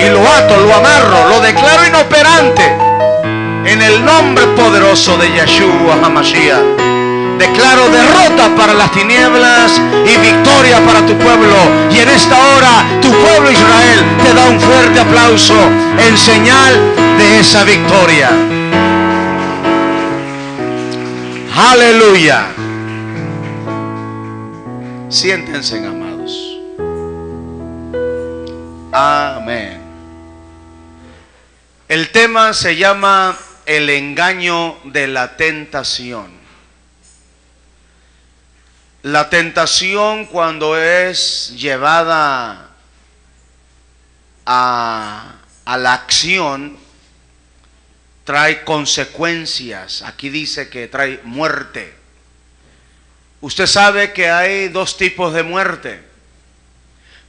y lo ato, lo amarro, lo declaro inoperante en el nombre poderoso de Yeshua HaMashiach. Declaro derrota para las tinieblas y victoria para tu pueblo. Y en esta hora tu pueblo Israel te da un fuerte aplauso en señal de esa victoria. Aleluya. Siéntense, amados. Amén. El tema se llama el engaño de la tentación. La tentación, cuando es llevada a la acción, trae consecuencias. Aquí dice que trae muerte. Usted sabe que hay dos tipos de muerte.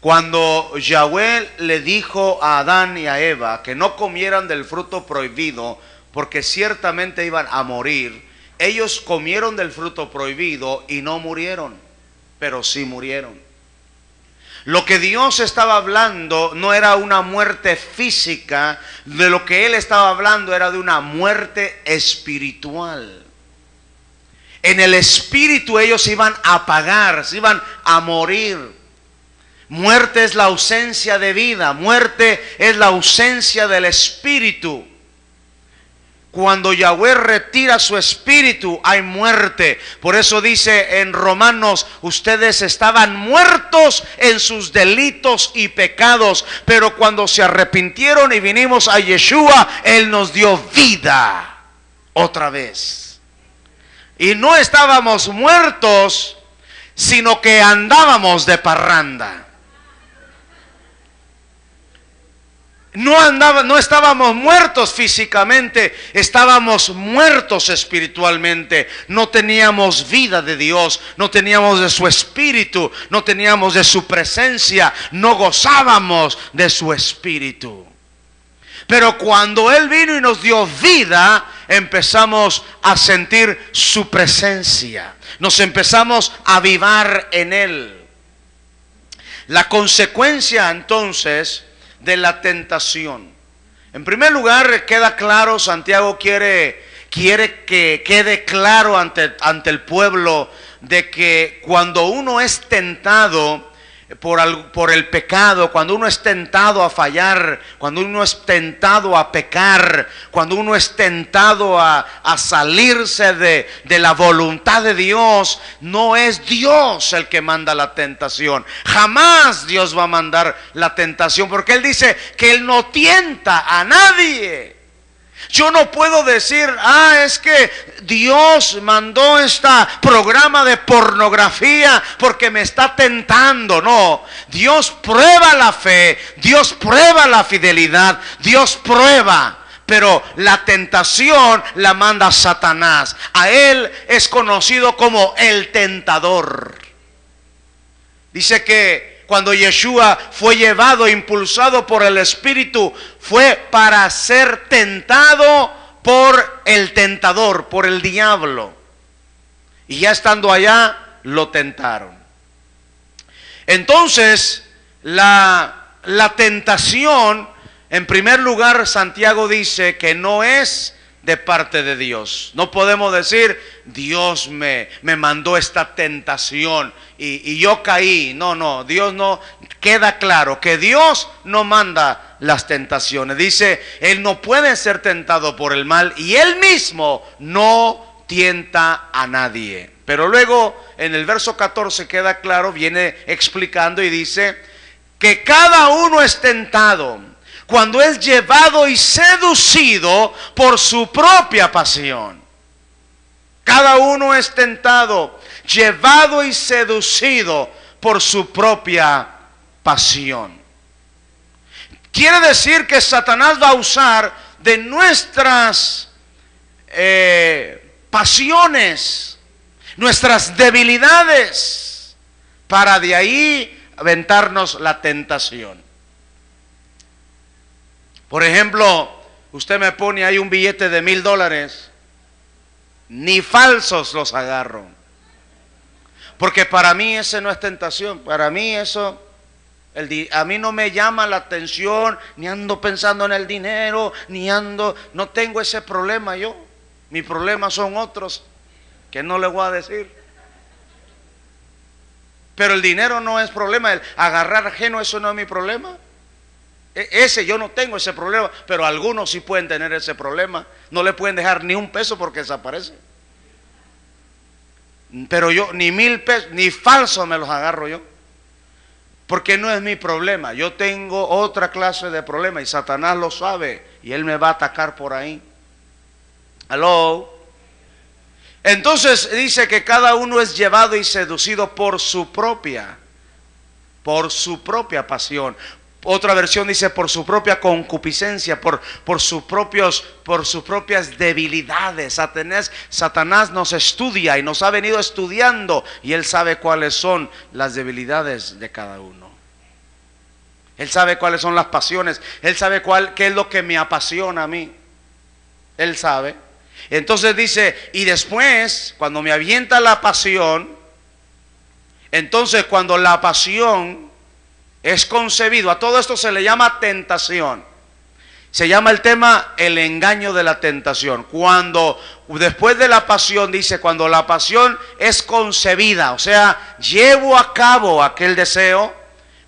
Cuando Yahweh le dijo a Adán y a Eva que no comieran del fruto prohibido, porque ciertamente iban a morir, ellos comieron del fruto prohibido y no murieron, pero sí murieron. Lo que Dios estaba hablando no era una muerte física, de lo que Él estaba hablando era de una muerte espiritual. En el espíritu ellos iban a apagar, se iban a morir. Muerte es la ausencia de vida, muerte es la ausencia del espíritu. Cuando Yahweh retira su espíritu, hay muerte. Por eso dice en Romanos, ustedes estaban muertos en sus delitos y pecados, pero cuando se arrepintieron y vinimos a Yeshua, Él nos dio vida otra vez. Y no estábamos muertos, sino que andábamos de parranda. No estábamos muertos físicamente, estábamos muertos espiritualmente. No teníamos vida de Dios, no teníamos de su espíritu, no teníamos de su presencia, no gozábamos de su espíritu. Pero cuando Él vino y nos dio vida, empezamos a sentir su presencia, nos empezamos a avivar en Él. La consecuencia entonces de la tentación, en primer lugar, queda claro, Santiago quiere que quede claro ante el pueblo de que cuando uno es tentado por el pecado, cuando uno es tentado a fallar, cuando uno es tentado a pecar, cuando uno es tentado a salirse de la voluntad de Dios, no es Dios el que manda la tentación. Jamás Dios va a mandar la tentación, porque Él dice que Él no tienta a nadie. Yo no puedo decir, es que Dios mandó este programa de pornografía porque me está tentando. No, Dios prueba la fe, Dios prueba la fidelidad, Dios prueba. Pero la tentación la manda Satanás. A Él es conocido como el tentador. Dice que cuando Yeshua fue llevado, impulsado por el Espíritu, fue para ser tentado por el tentador, por el diablo. Y ya estando allá, lo tentaron. Entonces, la tentación, en primer lugar, Santiago dice que no es de parte de Dios. No podemos decir, Dios me mandó esta tentación y yo caí. No, Dios no. Queda claro que Dios no manda las tentaciones. Dice, Él no puede ser tentado por el mal y Él mismo no tienta a nadie. Pero luego en el verso 14 queda claro, viene explicando y dice que cada uno es tentado cuando es llevado y seducido por su propia pasión. Cada uno es tentado, llevado y seducido por su propia pasión. Quiere decir que Satanás va a usar de nuestras pasiones, nuestras debilidades, para de ahí aventarnos la tentación. Por ejemplo, usted me pone ahí un billete de $1000, ni falsos los agarro, porque para mí ese no es tentación. Para mí eso A mí no me llama la atención, ni ando pensando en el dinero, no tengo ese problema yo. Mis problemas son otros que no le voy a decir. Pero el dinero no es problema, el agarrar ajeno, eso no es mi problema. Yo no tengo ese problema, pero algunos sí pueden tener ese problema. No le pueden dejar ni un peso porque desaparece. Pero yo ni 1000 pesos, ni falsos me los agarro yo. Porque no es mi problema. Yo tengo otra clase de problema y Satanás lo sabe y él me va a atacar por ahí. ¿Aló? Entonces dice que cada uno es llevado y seducido por su propia pasión. Otra versión dice por su propia concupiscencia, por sus propias debilidades. Satanás nos estudia y nos ha venido estudiando y él sabe cuáles son las debilidades de cada uno. Él sabe cuáles son las pasiones. Él sabe qué es lo que me apasiona a mí. Él sabe. Entonces dice, y después, cuando me avienta la pasión, entonces cuando la pasión es concebido, a todo esto se le llama tentación. Se llama el tema el engaño de la tentación. Cuando después de la pasión, dice, cuando la pasión es concebida, o sea, llevo a cabo aquel deseo,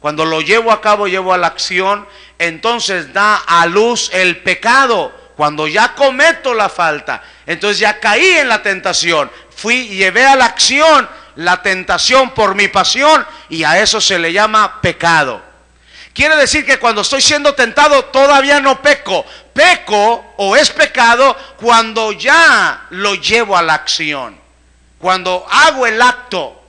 cuando lo llevo a cabo, llevo a la acción, entonces da a luz el pecado. Cuando ya cometo la falta, entonces ya caí en la tentación, llevé a la acción la tentación por mi pasión y a eso se le llama pecado. Quiere decir que cuando estoy siendo tentado todavía no peco. Peco o es pecado cuando ya lo llevo a la acción. Cuando hago el acto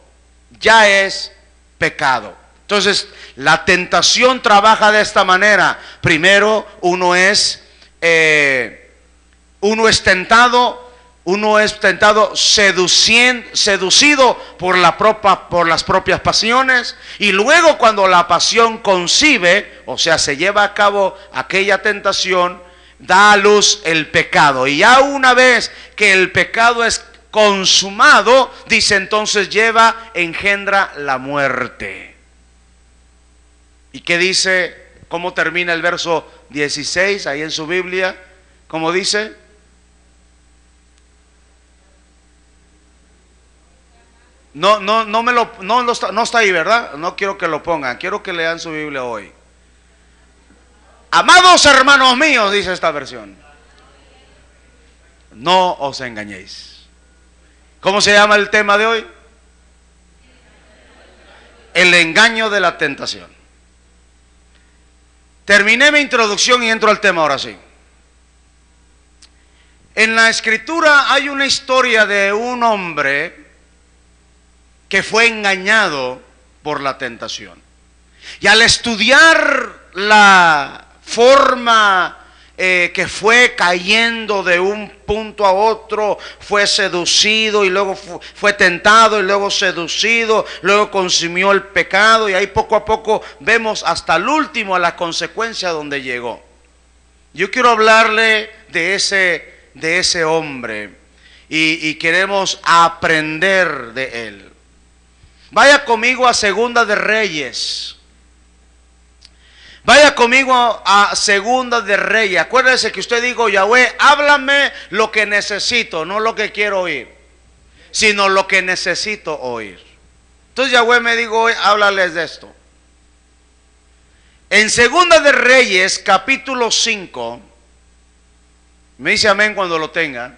ya es pecado. Entonces la tentación trabaja de esta manera. Primero uno es tentado, seducido por las propias pasiones, y luego cuando la pasión concibe, o sea, se lleva a cabo aquella tentación, da a luz el pecado. Y ya una vez que el pecado es consumado, dice, entonces engendra la muerte. ¿Y qué dice? ¿Cómo termina el verso 16 ahí en su Biblia? ¿Cómo dice? No está ahí, ¿verdad? No quiero que lo pongan, quiero que lean su Biblia hoy. Amados hermanos míos, dice esta versión, no os engañéis. ¿Cómo se llama el tema de hoy? El engaño de la tentación. Terminé mi introducción y entro al tema ahora sí. En la escritura hay una historia de un hombre que fue engañado por la tentación. Y al estudiar la forma que fue cayendo de un punto a otro, fue seducido y luego fue tentado y luego seducido, luego consumió el pecado, y ahí poco a poco vemos hasta el último a la consecuencia donde llegó. Yo quiero hablarle de ese hombre y queremos aprender de él. Vaya conmigo a Segunda de Reyes. Vaya conmigo a Segunda de Reyes. Acuérdese que usted dijo, Yahweh, háblame lo que necesito, no lo que quiero oír, sino lo que necesito oír. Entonces Yahweh me dijo, háblales de esto. En Segunda de Reyes, capítulo 5, me dice amén cuando lo tenga.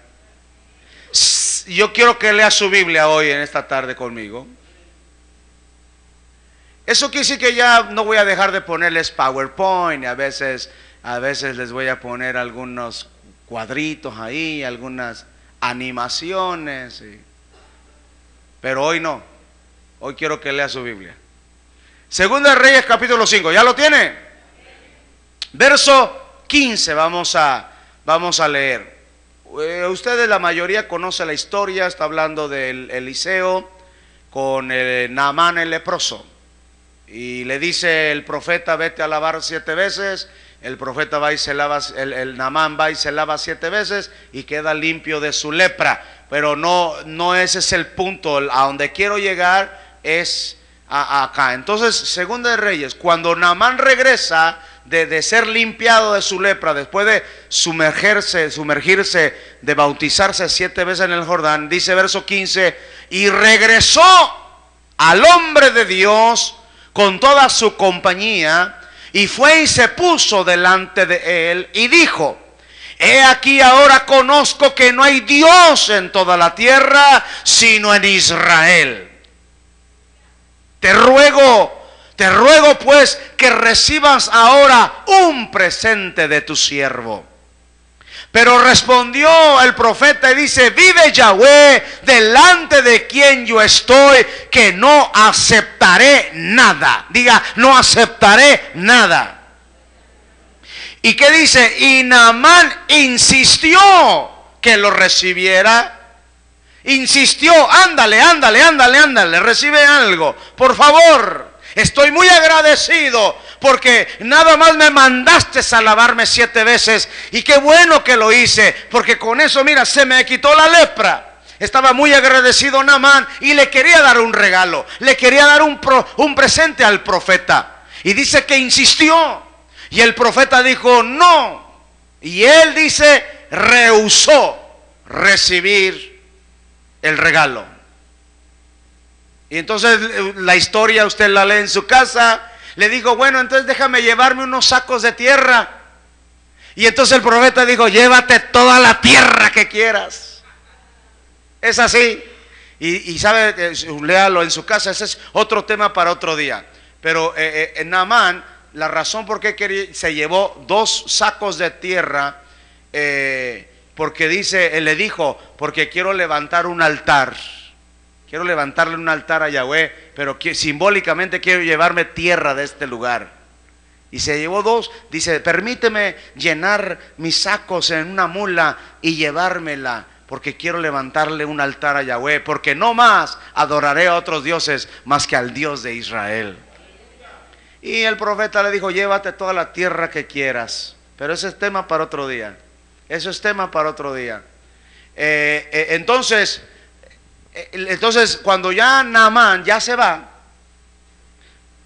Yo quiero que lea su Biblia hoy en esta tarde conmigo. Eso quiere decir que ya no voy a dejar de ponerles PowerPoint. A veces les voy a poner algunos cuadritos ahí, algunas animaciones. Pero hoy no. Hoy quiero que lea su Biblia. Segunda de Reyes, capítulo 5. ¿Ya lo tiene? Verso 15 vamos a leer. Ustedes, la mayoría, conoce la historia. Está hablando del Eliseo con Naamán el leproso. Y le dice el profeta, vete a lavar 7 veces. El profeta va y se lava, el Naamán va y se lava 7 veces y queda limpio de su lepra. Pero no ese es el punto. A donde quiero llegar es acá. Entonces, Segunda de Reyes, cuando Naamán regresa de ser limpiado de su lepra, después de sumergirse, de bautizarse 7 veces en el Jordán, dice verso 15, y regresó al hombre de Dios con toda su compañía, y fue y se puso delante de él, y dijo: he aquí ahora conozco que no hay Dios en toda la tierra, sino en Israel. Te ruego pues que recibas ahora un presente de tu siervo. Pero respondió el profeta y dice: vive Yahweh, delante de quien yo estoy, que no aceptaré nada. Diga, no aceptaré nada. ¿Y qué dice? Y Naamán insistió que lo recibiera. Insistió: ándale, recibe algo, por favor. Estoy muy agradecido porque nada más me mandaste a lavarme 7 veces, y qué bueno que lo hice, porque con eso, mira, se me quitó la lepra. Estaba muy agradecido Naamán y le quería dar un regalo, le quería dar un presente al profeta. Y dice que insistió, y el profeta dijo no, y él dice rehusó recibir el regalo. Y entonces la historia usted la lee en su casa. Le digo: bueno, entonces déjame llevarme unos sacos de tierra. Y entonces el profeta dijo: llévate toda la tierra que quieras. Es así. Y sabe, léalo en su casa. Ese es otro tema para otro día. Pero Naamán, la razón por qué se llevó 2 sacos de tierra, porque dice, él le dijo: porque quiero levantar un altar. Quiero levantarle un altar a Yahweh, pero simbólicamente quiero llevarme tierra de este lugar. Y se llevó 2, dice: permíteme llenar mis sacos en una mula y llevármela, porque quiero levantarle un altar a Yahweh, porque no más adoraré a otros dioses más que al Dios de Israel. Y el profeta le dijo: llévate toda la tierra que quieras. Pero ese es tema para otro día. Eso es tema para otro día. Entonces, cuando ya Naamán ya se va,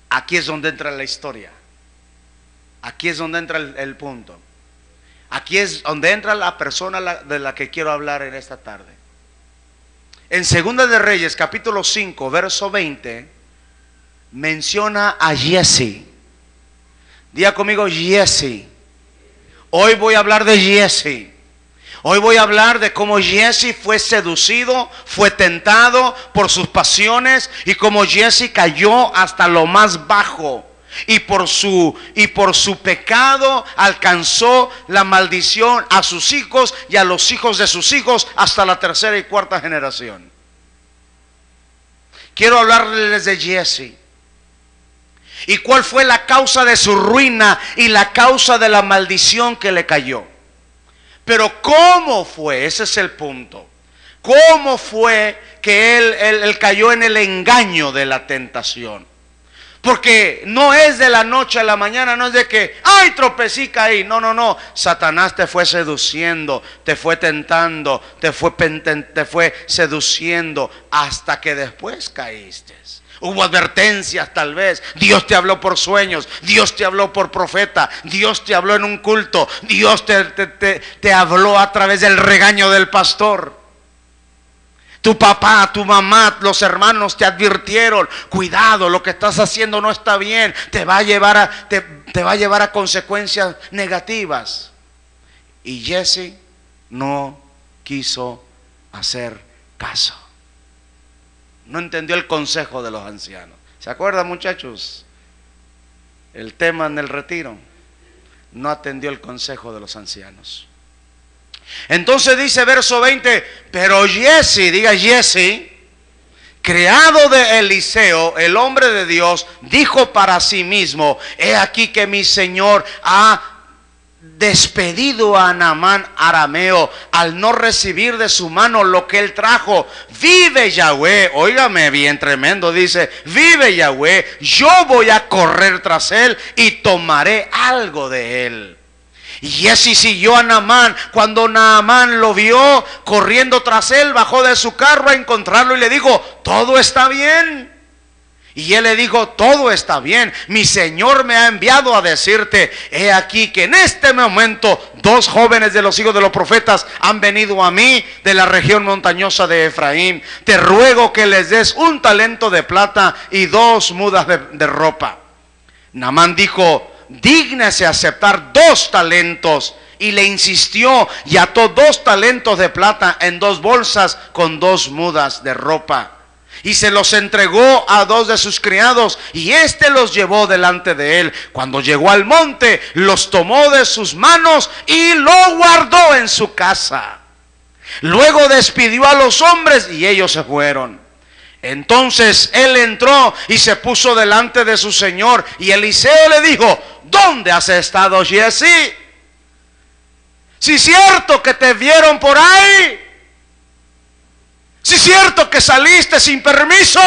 aquí es donde entra la historia. Aquí es donde entra el punto. Aquí es donde entra la persona de la que quiero hablar en esta tarde. En Segunda de Reyes, capítulo 5, verso 20, menciona a Jesse. Diga conmigo: Jesse. Hoy voy a hablar de Jesse. Hoy voy a hablar de cómo Jesse fue seducido, fue tentado por sus pasiones, y cómo Jesse cayó hasta lo más bajo, y por su pecado alcanzó la maldición a sus hijos y a los hijos de sus hijos hasta la 3ª y 4ª generación. Quiero hablarles de Jesse y cuál fue la causa de su ruina y la causa de la maldición que le cayó. Pero ¿cómo fue? Ese es el punto. ¿Cómo fue que él cayó en el engaño de la tentación? Porque no es de la noche a la mañana, no es de que, ay, tropecé y caí. No. Satanás te fue seduciendo, te fue tentando, te fue seduciendo hasta que después caíste. Hubo advertencias tal vez. Dios te habló por sueños, Dios te habló por profeta, Dios te habló en un culto, Dios te habló a través del regaño del pastor. Tu papá, tu mamá, los hermanos te advirtieron: cuidado, lo que estás haciendo no está bien, te va a llevar a consecuencias negativas. Y Jesse no quiso hacer caso. No entendió el consejo de los ancianos. ¿Se acuerdan, muchachos? El tema en el retiro. No atendió el consejo de los ancianos. Entonces dice verso 20: pero Jesse, diga Jesse, criado de Eliseo, el hombre de Dios, dijo para sí mismo: he aquí que mi señor ha despedido a Naamán arameo al no recibir de su mano lo que él trajo. Vive Yahweh, óigame bien tremendo, dice: vive Yahweh, yo voy a correr tras él y tomaré algo de él. Y Jesse siguió a Naamán. Cuando Naamán lo vio corriendo tras él, bajó de su carro a encontrarlo y le dijo: todo está bien. Y él le dijo: todo está bien, mi Señor me ha enviado a decirte, he aquí que en este momento 2 jóvenes de los hijos de los profetas han venido a mí de la región montañosa de Efraín. Te ruego que les des 1 talento de plata y 2 mudas de ropa. Naamán dijo: dígnese aceptar 2 talentos. Y le insistió y ató 2 talentos de plata en 2 bolsas con 2 mudas de ropa. Y se los entregó a 2 de sus criados, y éste los llevó delante de él. Cuando llegó al monte, los tomó de sus manos y lo guardó en su casa. Luego despidió a los hombres y ellos se fueron. Entonces él entró y se puso delante de su señor, y Eliseo le dijo: ¿dónde has estado, Giezi? Si es cierto que te vieron por ahí, si es cierto que saliste sin permiso,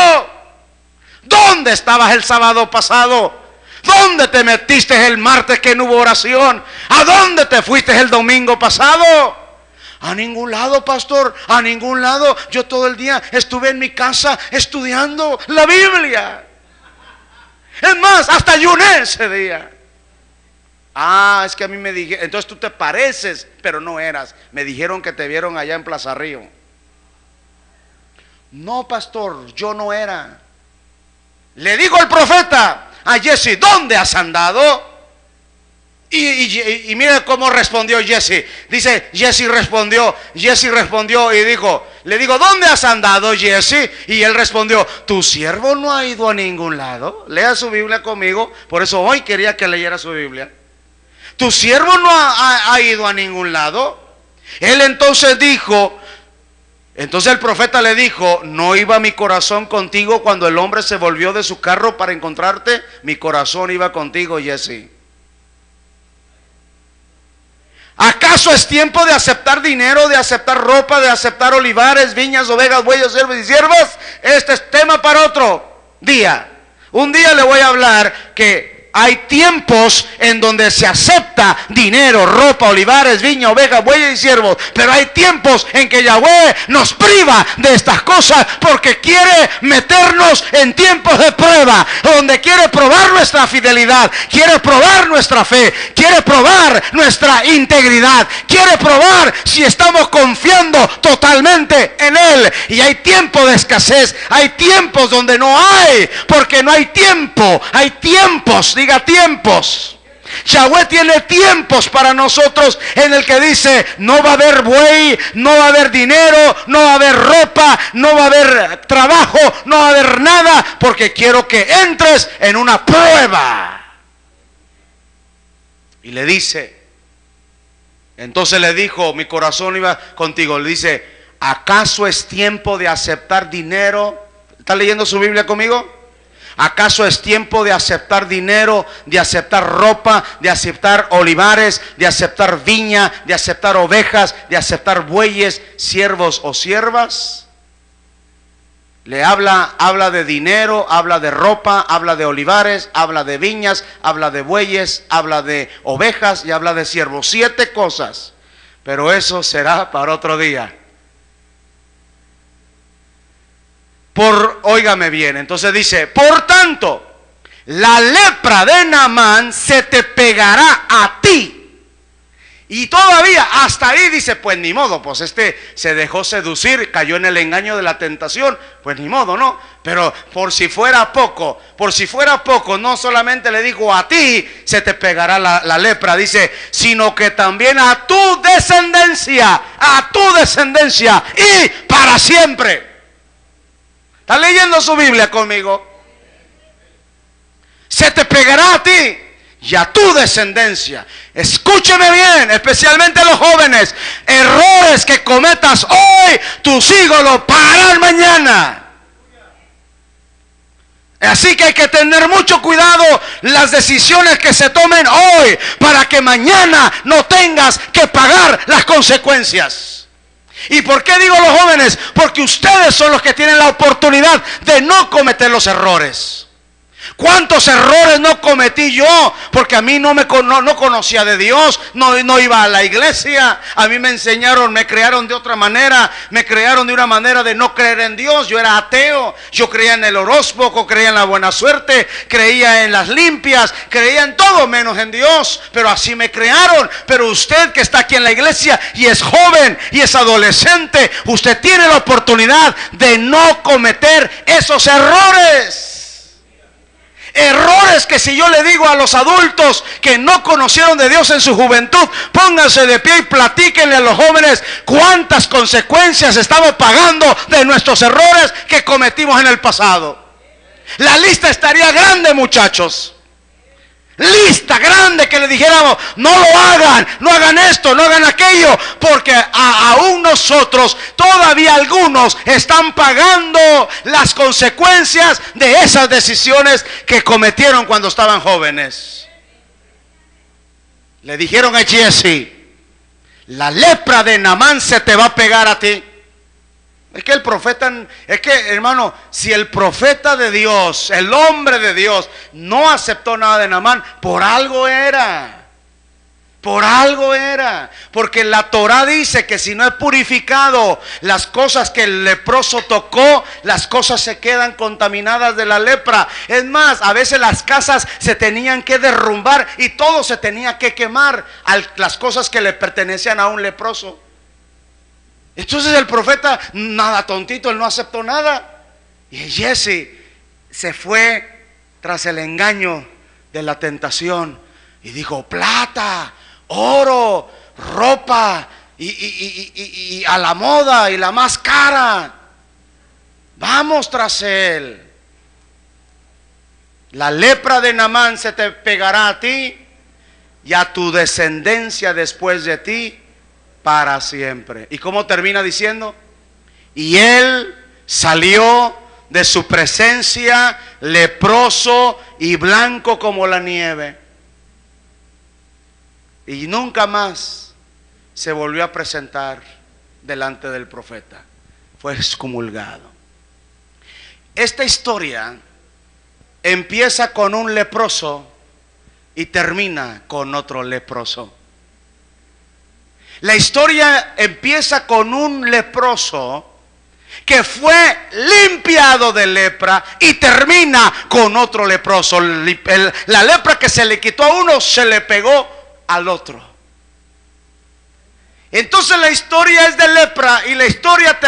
¿dónde estabas el sábado pasado? ¿Dónde te metiste el martes que no hubo oración? ¿A dónde te fuiste el domingo pasado? A ningún lado, pastor, a ningún lado. Yo todo el día estuve en mi casa estudiando la Biblia. Es más, hasta ayuné ese día. Ah, es que a mí me dijeron, entonces tú te pareces, pero no eras. Me dijeron que te vieron allá en Plaza Río. No, pastor, yo no era. Le digo al profeta a Giezi: ¿dónde has andado? Y mira cómo respondió Giezi. Dice: Giezi respondió y dijo, le digo: ¿dónde has andado, Giezi? Y él respondió: tu siervo no ha ido a ningún lado. Lea su Biblia conmigo. Por eso hoy quería que leyera su Biblia. Tu siervo no ha ido a ningún lado. Él entonces dijo, entonces el profeta le dijo: ¿no iba mi corazón contigo cuando el hombre se volvió de su carro para encontrarte? Mi corazón iba contigo, Giezi. ¿Acaso es tiempo de aceptar dinero, de aceptar ropa, de aceptar olivares, viñas, ovejas, bueyes, siervos y siervas? Este es tema para otro día. Un día le voy a hablar que hay tiempos en donde se acepta dinero, ropa, olivares, viña, ovejas, bueyes y siervos. Pero hay tiempos en que Yahweh nos priva de estas cosas porque quiere meternos en tiempos de prueba, donde quiere probar nuestra fidelidad, quiere probar nuestra fe, quiere probar nuestra integridad, quiere probar si estamos confiando totalmente en Él. Y hay tiempos de escasez, hay tiempos donde no hay, porque no hay tiempo, hay tiempos. Diga tiempos. Yahweh tiene tiempos para nosotros en el que dice: no va a haber buey, no va a haber dinero, no va a haber ropa, no va a haber trabajo, no va a haber nada, porque quiero que entres en una prueba. Y le dice, entonces le dijo: mi corazón iba contigo. Le dice: ¿acaso es tiempo de aceptar dinero? ¿Está leyendo su Biblia conmigo? ¿Acaso es tiempo de aceptar dinero, de aceptar ropa, de aceptar olivares, de aceptar viña, de aceptar ovejas, de aceptar bueyes, siervos o siervas? Le habla de dinero, habla de ropa, habla de olivares, habla de viñas, habla de bueyes, habla de ovejas y habla de siervos. 7 cosas, pero eso será para otro día. Óigame bien, entonces dice: por tanto, la lepra de Naamán se te pegará a ti. Y todavía hasta ahí dice: pues ni modo, pues se dejó seducir, cayó en el engaño de la tentación, pues ni modo, ¿no? Pero por si fuera poco, no solamente le digo: a ti se te pegará la lepra, dice, sino que también a tu descendencia y para siempre. ¿Está leyendo su Biblia conmigo? Se te pegará a ti y a tu descendencia. Escúcheme bien, especialmente los jóvenes: errores que cometas hoy, tus hijos lo pagarán mañana. Así que hay que tener mucho cuidado las decisiones que se tomen hoy, para que mañana no tengas que pagar las consecuencias. ¿Y por qué digo los jóvenes? Porque ustedes son los que tienen la oportunidad de no cometer los errores. ¿Cuántos errores no cometí yo? Porque a mí no conocía de Dios, no iba a la iglesia. A mí me enseñaron, me crearon de otra manera. Me crearon de una manera de no creer en Dios. Yo era ateo, yo creía en el horóscopo, creía en la buena suerte, creía en las limpias, creía en todo menos en Dios. Pero así me crearon. Pero usted que está aquí en la iglesia y es joven y es adolescente, usted tiene la oportunidad de no cometer esos errores. Errores que si yo le digo a los adultos que no conocieron de Dios en su juventud, pónganse de pie y platíquenle a los jóvenes cuántas consecuencias estamos pagando de nuestros errores que cometimos en el pasado. La lista estaría grande, muchachos. Lista grande que le dijéramos, no lo hagan, no hagan esto, no hagan aquello, porque aún nosotros, todavía algunos están pagando las consecuencias de esas decisiones que cometieron cuando estaban jóvenes. Le dijeron a Jesse, la lepra de Naamán se te va a pegar a ti. Es que el profeta, hermano, si el profeta de Dios, el hombre de Dios, no aceptó nada de Naamán, por algo era. Por algo era. Porque la Torá dice que si no es purificado las cosas que el leproso tocó, las cosas se quedan contaminadas de la lepra. Es más, a veces las casas se tenían que derrumbar y todo se tenía que quemar, las cosas que le pertenecían a un leproso. Entonces el profeta, nada tontito, él no aceptó nada. Y Jesse se fue tras el engaño de la tentación y dijo, plata, oro, ropa y a la moda y la más cara. Vamos tras él. La lepra de Naamán se te pegará a ti y a tu descendencia después de ti para siempre. ¿Y cómo termina diciendo? Y él salió de su presencia leproso y blanco como la nieve. Y nunca más se volvió a presentar delante del profeta. Fue excomulgado. Esta historia empieza con un leproso y termina con otro leproso. La historia empieza con un leproso que fue limpiado de lepra y termina con otro leproso. La lepra que se le quitó a uno se le pegó al otro. Entonces la historia es de lepra y la historia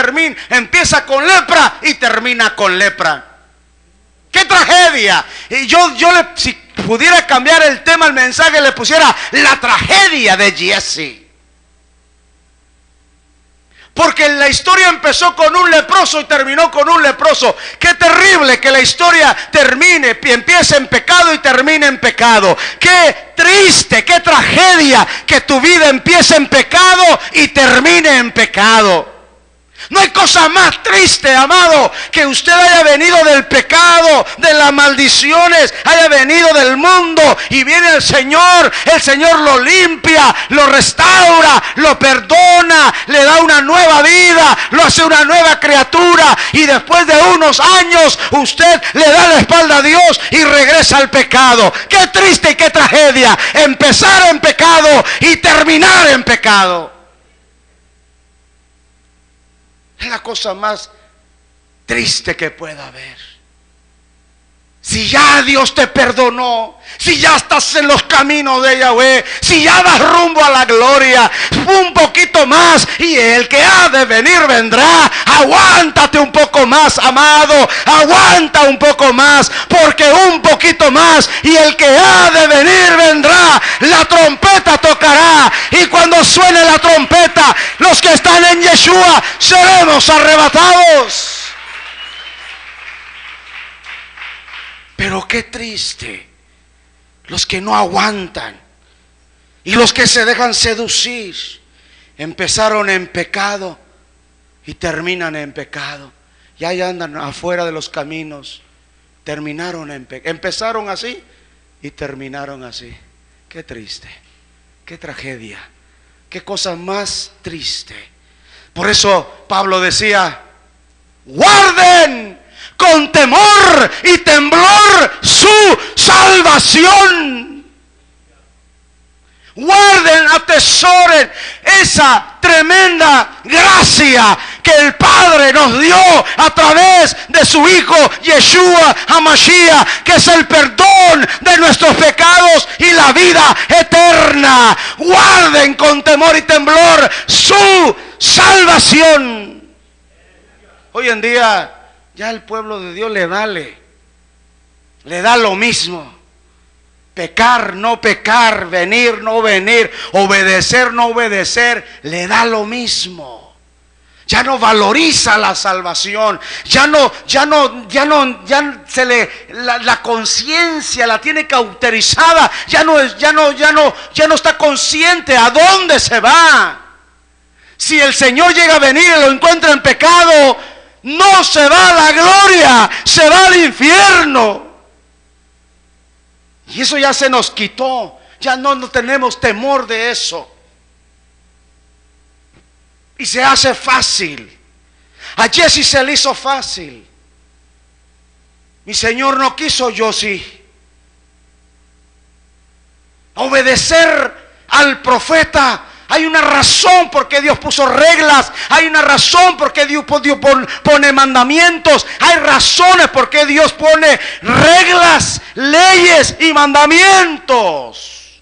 empieza con lepra y termina con lepra. ¡Qué tragedia! Y si pudiera cambiar el tema, el mensaje, le pusiera la tragedia de Jesse. Porque la historia empezó con un leproso y terminó con un leproso. Qué terrible que la historia termine, empiece en pecado y termine en pecado. Qué triste, qué tragedia que tu vida empiece en pecado y termine en pecado. No hay cosa más triste, amado, que usted haya venido del pecado, de las maldiciones, haya venido del mundo y viene el Señor lo limpia, lo restaura, lo perdona, le da una nueva vida, lo hace una nueva criatura y después de unos años usted le da la espalda a Dios y regresa al pecado. Qué triste y qué tragedia, empezar en pecado y terminar en pecado. Es la cosa más triste que pueda haber. Si ya Dios te perdonó, si ya estás en los caminos de Yahweh, si ya vas rumbo a la gloria, un poquito más y el que ha de venir vendrá. Aguántate un poco más, amado, aguanta un poco más, porque un poquito más y el que ha de venir vendrá. La trompeta tocará y cuando suene la trompeta, los que están en Yeshua seremos arrebatados. Pero qué triste los que no aguantan y los que se dejan seducir. Empezaron en pecado y terminan en pecado. Y ahí andan afuera de los caminos. Terminaron en pecado. Empezaron así y terminaron así. Qué triste, qué tragedia, qué cosa más triste. Por eso Pablo decía: guarden con temor y temblor su salvación. Guarden, atesoren esa tremenda gracia que el Padre nos dio a través de su Hijo Yeshua HaMashiach, que es el perdón de nuestros pecados y la vida eterna. Guarden con temor y temblor su salvación. Hoy en día ya el pueblo de Dios le da lo mismo. Pecar, no pecar, venir, no venir, obedecer, no obedecer, le da lo mismo. Ya no valoriza la salvación, ya se le la conciencia la tiene cauterizada, ya no está consciente a dónde se va. Si el Señor llega a venir y lo encuentra en pecado, no se va a la gloria, se va al infierno. Y eso ya se nos quitó. Ya no tenemos temor de eso. Y se hace fácil. A Jesse se le hizo fácil. Mi Señor no quiso, yo sí. Obedecer al profeta. Hay una razón por qué Dios puso reglas. Hay una razón por qué Dios pone mandamientos. Hay razones por qué Dios pone reglas, leyes y mandamientos.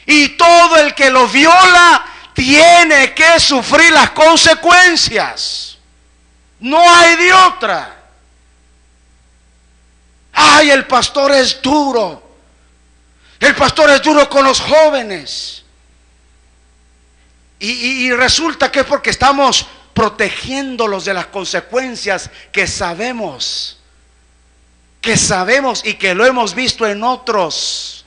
Y todo el que lo viola tiene que sufrir las consecuencias. No hay de otra. Ay, el pastor es duro. El pastor es duro con los jóvenes. Y resulta que es porque estamos protegiéndolos de las consecuencias que sabemos y que lo hemos visto en otros.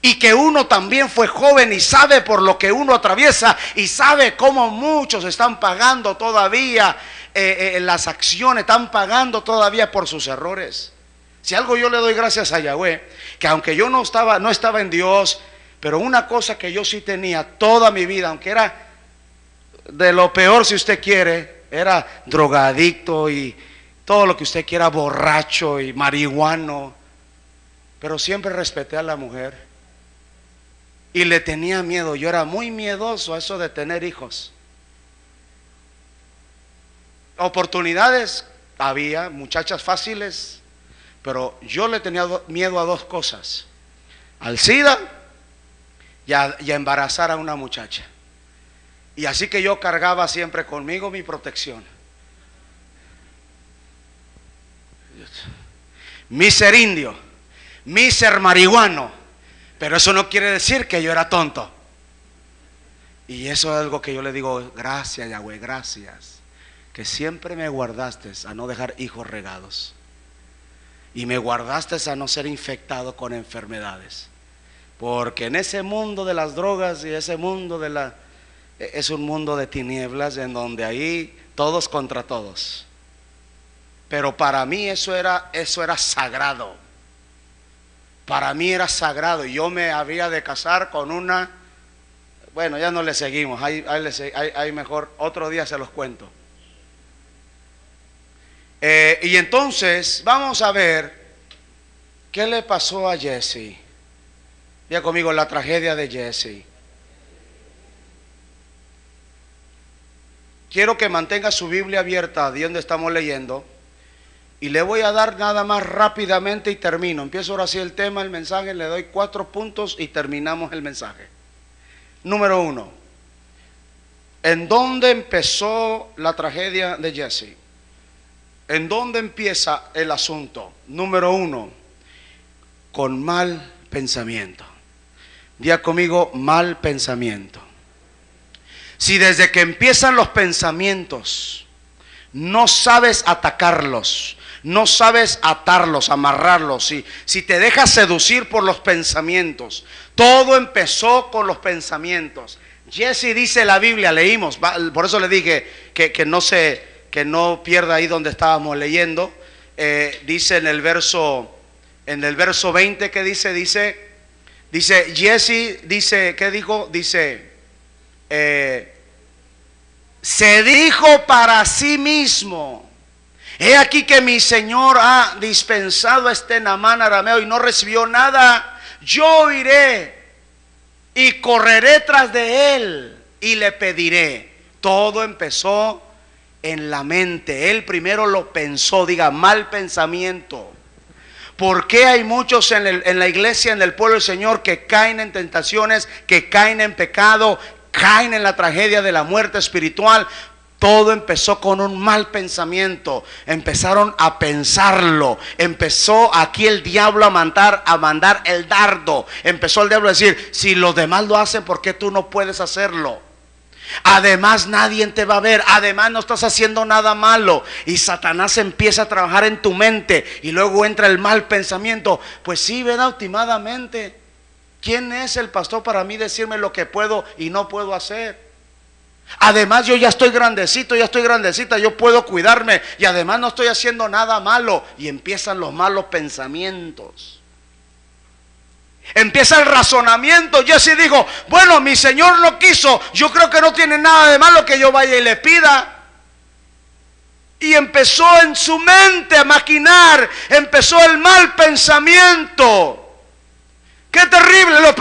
Y que uno también fue joven y sabe por lo que uno atraviesa y sabe cómo muchos están pagando todavía las acciones, están pagando todavía por sus errores. Si algo yo le doy gracias a Yahweh, que aunque yo no estaba en Dios, pero una cosa que yo sí tenía toda mi vida, aunque era de lo peor si usted quiere, era drogadicto y todo lo que usted quiera, borracho y marihuano, pero siempre respeté a la mujer y le tenía miedo. Yo era muy miedoso a eso de tener hijos. Oportunidades había, muchachas fáciles, pero yo le tenía miedo a dos cosas: al SIDA y a embarazar a una muchacha. Y así que yo cargaba siempre conmigo mi protección. Miser indio, miser marihuano, pero eso no quiere decir que yo era tonto. Y eso es algo que yo le digo: gracias, Yahweh, gracias, que siempre me guardaste a no dejar hijos regados. Y me guardaste a no ser infectado con enfermedades. Porque en ese mundo de las drogas y ese mundo es un mundo de tinieblas, en donde ahí todos contra todos. Pero para mí eso era sagrado. Para mí era sagrado. Y yo me había de casar con una... Bueno, ya no le seguimos. Ahí mejor otro día se los cuento. Y entonces vamos a ver qué le pasó a Jesse. Vea conmigo la tragedia de Jesse. Quiero que mantenga su Biblia abierta de donde estamos leyendo. Y le voy a dar nada más rápidamente y termino. Empiezo ahora sí el tema, el mensaje. Le doy 4 puntos y terminamos el mensaje. Número 1. ¿En dónde empezó la tragedia de Jesse? ¿En dónde empieza el asunto? Número 1, con mal pensamiento. Diga conmigo: mal pensamiento. Si desde que empiezan los pensamientos no sabes atacarlos, no sabes atarlos, amarrarlos, si te dejas seducir por los pensamientos, todo empezó con los pensamientos. Jesse dice la Biblia, leímos, por eso le dije que no pierda ahí donde estábamos leyendo. Dice en el verso 20, que dice Jesse, dice, ¿qué dijo? Dice, se dijo para sí mismo: he aquí que mi Señor ha dispensado a este Naamán arameo y no recibió nada. Yo iré y correré tras de él y le pediré. Todo empezó en la mente. Él primero lo pensó. Diga, mal pensamiento. ¿Por qué hay muchos en la iglesia, en el pueblo del Señor, que caen en tentaciones, que caen en pecado, caen en la tragedia de la muerte espiritual? Todo empezó con un mal pensamiento. Empezaron a pensarlo. Empezó aquí el diablo a mandar el dardo. Empezó el diablo a decir: si los demás lo hacen, ¿por qué tú no puedes hacerlo? Además, nadie te va a ver. Además, no estás haciendo nada malo. Y Satanás empieza a trabajar en tu mente. Y luego entra el mal pensamiento. Pues sí, ¿verdad? Últimamente, ¿quién es el pastor para mí decirme lo que puedo y no puedo hacer? Además, yo ya estoy grandecito, ya estoy grandecita, yo puedo cuidarme. Y además no estoy haciendo nada malo. Y empiezan los malos pensamientos. Empieza el razonamiento. Jesse dijo: bueno, mi Señor no quiso, yo creo que no tiene nada de malo que yo vaya y le pida. Y empezó en su mente a maquinar. Empezó el mal pensamiento. Qué terrible. Lo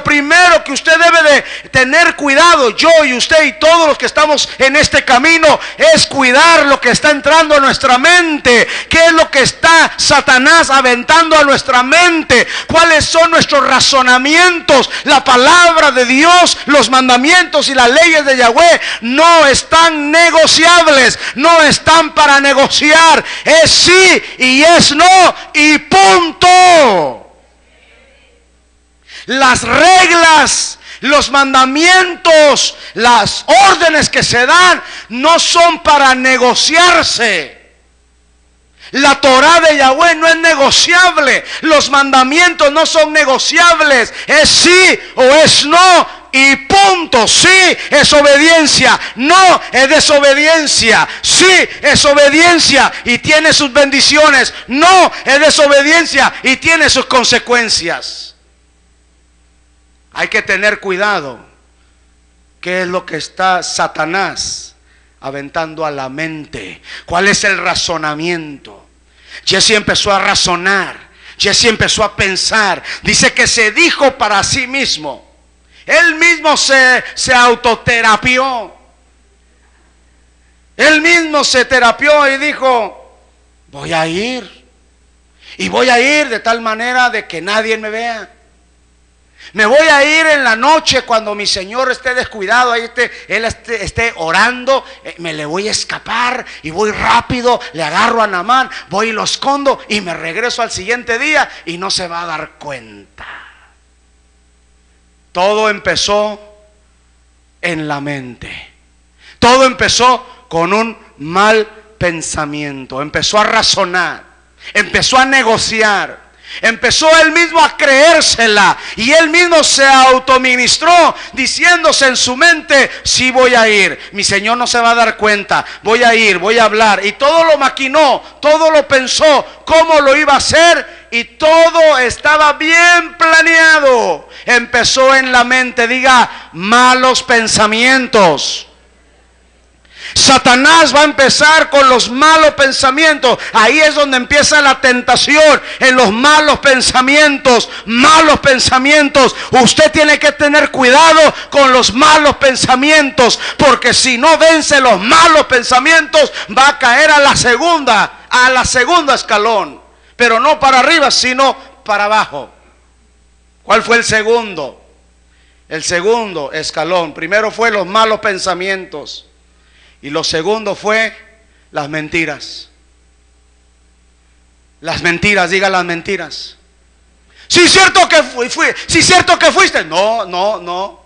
primero que usted debe de tener cuidado, yo y usted y todos los que estamos en este camino, es cuidar lo que está entrando a nuestra mente. ¿Qué es lo que está Satanás aventando a nuestra mente? ¿Cuáles son nuestros razonamientos? La palabra de Dios, los mandamientos y las leyes de Yahweh no están negociables, no están para negociar. Es sí y es no y punto. Las reglas, los mandamientos, las órdenes que se dan no son para negociarse. La Torah de Yahweh no es negociable. Los mandamientos no son negociables. Es sí o es no y punto. Sí es obediencia, no es desobediencia. Sí es obediencia y tiene sus bendiciones, no es desobediencia y tiene sus consecuencias. Hay que tener cuidado. ¿Qué es lo que está Satanás aventando a la mente? ¿Cuál es el razonamiento? Jesse empezó a razonar. Jesse empezó a pensar. Dice que se dijo para sí mismo. Él mismo se autoterapió. Él mismo se terapió y dijo: voy a ir. Y voy a ir de tal manera de que nadie me vea. Me voy a ir en la noche cuando mi Señor esté descuidado, ahí él esté orando, me le voy a escapar y voy rápido, le agarro a Naamán, voy y lo escondo y me regreso al siguiente día y no se va a dar cuenta. Todo empezó en la mente. Todo empezó con un mal pensamiento. Empezó a razonar, empezó a negociar. Empezó él mismo a creérsela y él mismo se autoministró diciéndose en su mente: sí, voy a ir, mi Señor no se va a dar cuenta, voy a ir, voy a hablar. Y todo lo maquinó, todo lo pensó, cómo lo iba a hacer, y todo estaba bien planeado. Empezó en la mente. Diga, malos pensamientos. Satanás va a empezar con los malos pensamientos. Ahí es donde empieza la tentación, en los malos pensamientos. Malos pensamientos. Usted tiene que tener cuidado con los malos pensamientos, porque si no vence los malos pensamientos, va a caer a la segunda escalón. Pero no para arriba, sino para abajo. ¿Cuál fue el segundo? El segundo escalón. Primero fue los malos pensamientos. Y lo segundo fue las mentiras. Las mentiras, diga las mentiras. Sí, cierto que fui. Sí, cierto que fuiste. No.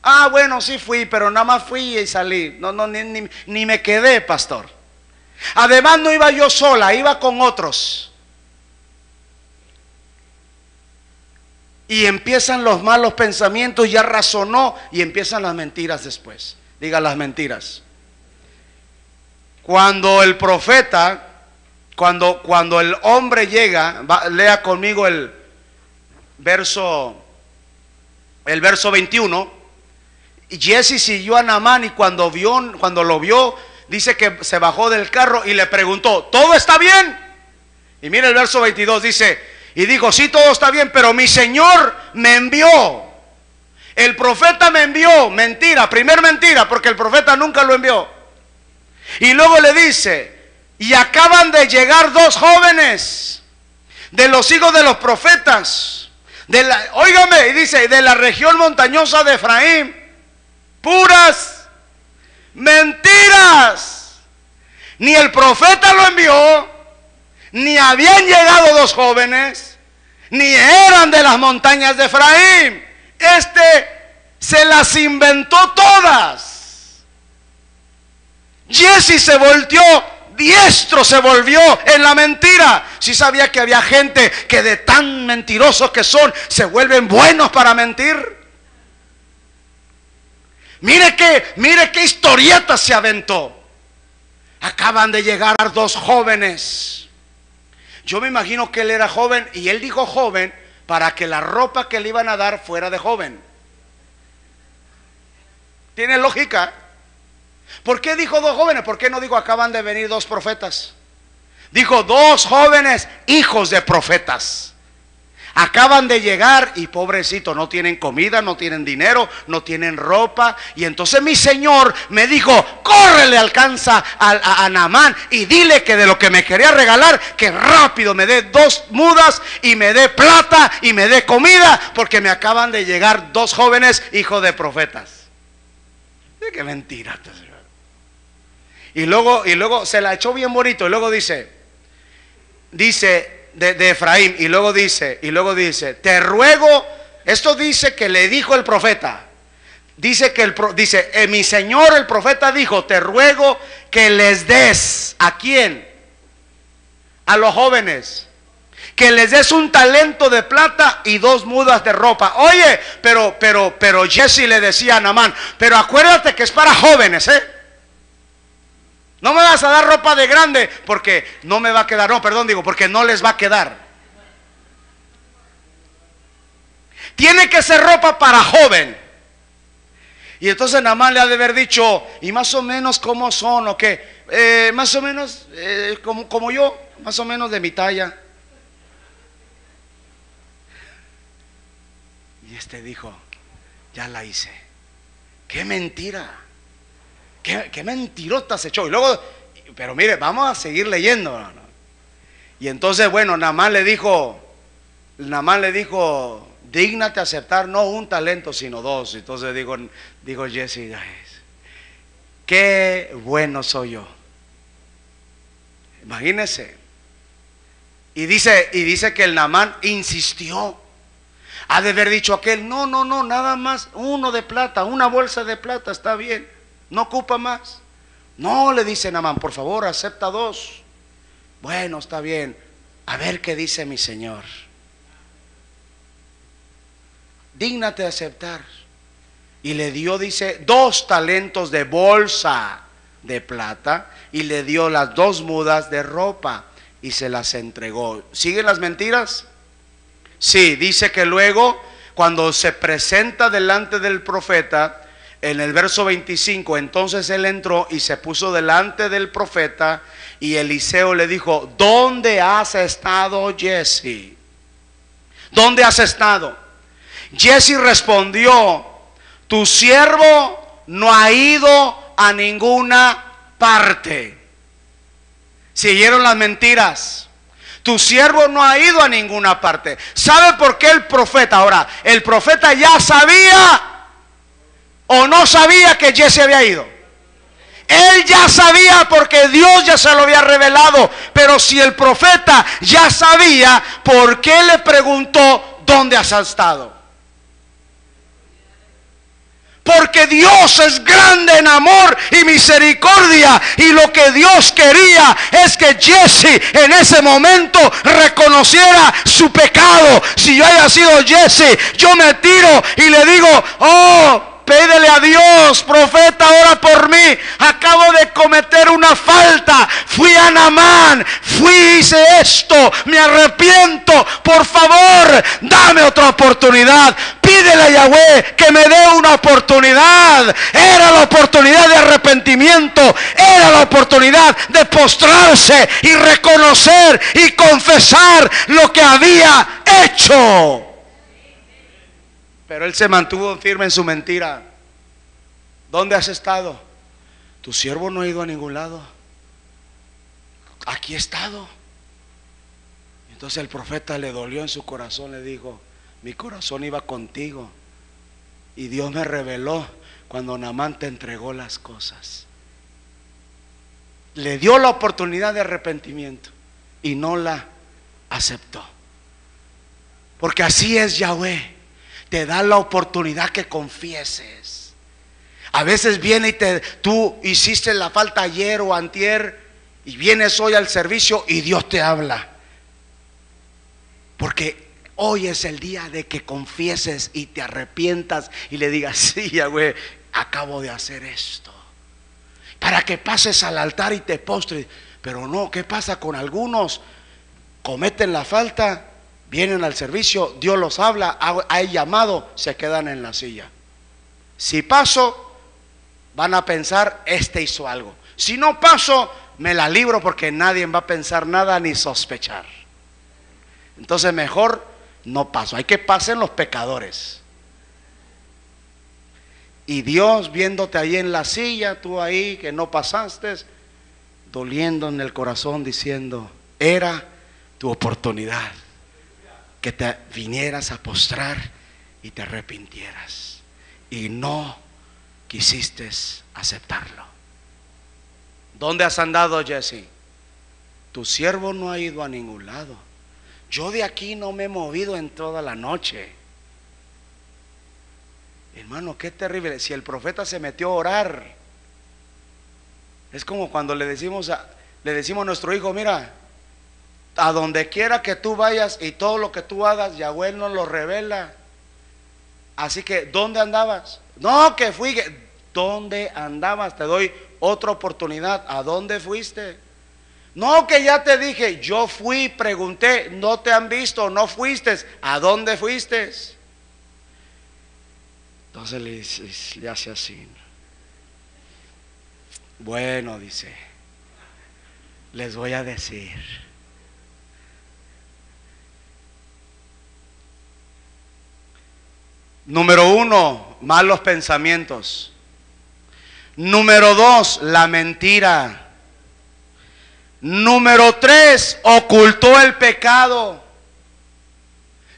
Ah, bueno, sí fui, pero nada más fui y salí. Ni me quedé, pastor. Además no iba yo sola, iba con otros. Y empiezan los malos pensamientos, ya razonó, y empiezan las mentiras después. Diga las mentiras. Cuando el profeta, cuando el hombre llega, lea conmigo el verso 21, Jesse siguió a Naamán y cuando lo vio, dice que se bajó del carro y le preguntó: ¿todo está bien? Y mira el verso 22, dice, y dijo: sí, todo está bien, pero mi Señor me envió. El profeta me envió. Mentira, primer mentira, porque el profeta nunca lo envió. Y luego le dice: y acaban de llegar 2 jóvenes de los hijos de los profetas, óigame, y dice, de la región montañosa de Efraín. Puras mentiras. Ni el profeta lo envió, ni habían llegado 2 jóvenes, ni eran de las montañas de Efraín. Se las inventó todas. Jesse se volteó diestro, se volvió en la mentira. Si sabía que había gente que de tan mentirosos que son, se vuelven buenos para mentir. Mire qué historieta se aventó. Acaban de llegar 2 jóvenes. Yo me imagino que él era joven, y él dijo joven para que la ropa que le iban a dar fuera de joven. ¿Tiene lógica? ¿Por qué dijo 2 jóvenes? ¿Por qué no dijo acaban de venir 2 profetas? Dijo 2 jóvenes hijos de profetas. Acaban de llegar y pobrecito, no tienen comida, no tienen dinero, no tienen ropa. Y entonces mi Señor me dijo: córrele, alcanza a Naamán y dile que de lo que me quería regalar, que rápido me dé 2 mudas y me dé plata y me dé comida, porque me acaban de llegar 2 jóvenes hijos de profetas. ¡Qué mentira! Y luego se la echó bien bonito. Y luego dice de Efraín, y luego dice, te ruego. Esto dice que le dijo el profeta. Dice mi Señor el profeta dijo: te ruego que les des. ¿A quién? A los jóvenes. Que les des un talento de plata y 2 mudas de ropa. Oye, pero Jesse le decía a Naamán: pero acuérdate que es para jóvenes, no me vas a dar ropa de grande, porque no me va a quedar. No, perdón, porque no les va a quedar. Tiene que ser ropa para joven. Y entonces Naamán le ha de haber dicho: ¿y más o menos cómo son o qué? Más o menos como yo, más o menos de mi talla. Y dijo: ya la hice. ¡Qué mentira! ¿Qué mentirota se echó? Y luego, pero mire, vamos a seguir leyendo. Y entonces, bueno, Naamán le dijo: dígnate aceptar no 1 talento, sino 2. Entonces dijo Jesse: qué bueno soy yo. Imagínense. Y dice que el Naamán insistió. Ha de haber dicho aquel: no, nada más 1 de plata, 1 bolsa de plata, está bien. No ocupa más. No, le dice Naamán: por favor, acepta 2. Bueno, está bien. A ver qué dice mi Señor. Dígnate aceptar. Y le dio, dice, 2 talentos de bolsa de plata, y le dio las 2 mudas de ropa y se las entregó. ¿Siguen las mentiras? Sí, dice que luego, cuando se presenta delante del profeta, en el verso 25, entonces él entró y se puso delante del profeta, y Eliseo le dijo: ¿dónde has estado, Jesse? ¿Dónde has estado? Jesse respondió: tu siervo no ha ido a ninguna parte. Siguieron las mentiras. Tu siervo no ha ido a ninguna parte. ¿Sabe por qué el profeta? Ahora, el profeta ya sabía o no sabía que Jesse había ido. Él ya sabía, porque Dios ya se lo había revelado. Pero si el profeta ya sabía, ¿por qué le preguntó: ¿dónde has estado? Porque Dios es grande en amor y misericordia, y lo que Dios quería es que Jesse en ese momento reconociera su pecado. Si yo haya sido Jesse, yo me tiro y le digo: oh, pídele a Dios: profeta, ora por mí, acabo de cometer una falta, fui a Naamán, hice esto, me arrepiento, por favor, dame otra oportunidad. Pídele a Yahweh que me dé una oportunidad. Era la oportunidad de arrepentimiento, era la oportunidad de postrarse y reconocer y confesar lo que había hecho. Pero él se mantuvo firme en su mentira. ¿Dónde has estado? Tu siervo no ha ido a ningún lado. Aquí he estado. Entonces el profeta le dolió en su corazón, le dijo: mi corazón iba contigo, y Dios me reveló cuando Naamán te entregó las cosas. Le dio la oportunidad de arrepentimiento y no la aceptó. Porque así es Yahweh, te da la oportunidad que confieses. A veces viene y tú hiciste la falta ayer o antier, y vienes hoy al servicio y Dios te habla. Porque hoy es el día de que confieses y te arrepientas y le digas: sí, Yahweh, acabo de hacer esto. Para que pases al altar y te postres. Pero no, ¿qué pasa con algunos? Cometen la falta, vienen al servicio, Dios los habla, hay llamado, se quedan en la silla. Si paso, van a pensar: este hizo algo. Si no paso, me la libro, porque nadie va a pensar nada ni sospechar. Entonces mejor no paso. Hay que pasen los pecadores. Y Dios viéndote ahí en la silla, tú ahí que no pasaste, doliendo en el corazón, diciendo: era tu oportunidad, que te vinieras a postrar y te arrepintieras, y no quisiste aceptarlo. ¿Dónde has andado, Jesse? Tu siervo no ha ido a ningún lado. Yo de aquí no me he movido en toda la noche. Hermano, qué terrible. Si el profeta se metió a orar, es como cuando le decimos a nuestro hijo: mira, a donde quiera que tú vayas y todo lo que tú hagas, Yahweh nos lo revela. Así que, ¿dónde andabas? No, que fui. ¿Dónde andabas? Te doy otra oportunidad. ¿A dónde fuiste? No, que ya te dije, yo fui, pregunté, no te han visto, no fuiste. ¿A dónde fuiste? Entonces le hace así. Bueno, dice, les voy a decir. Número 1, malos pensamientos. Número 2, la mentira. Número 3, ocultó el pecado.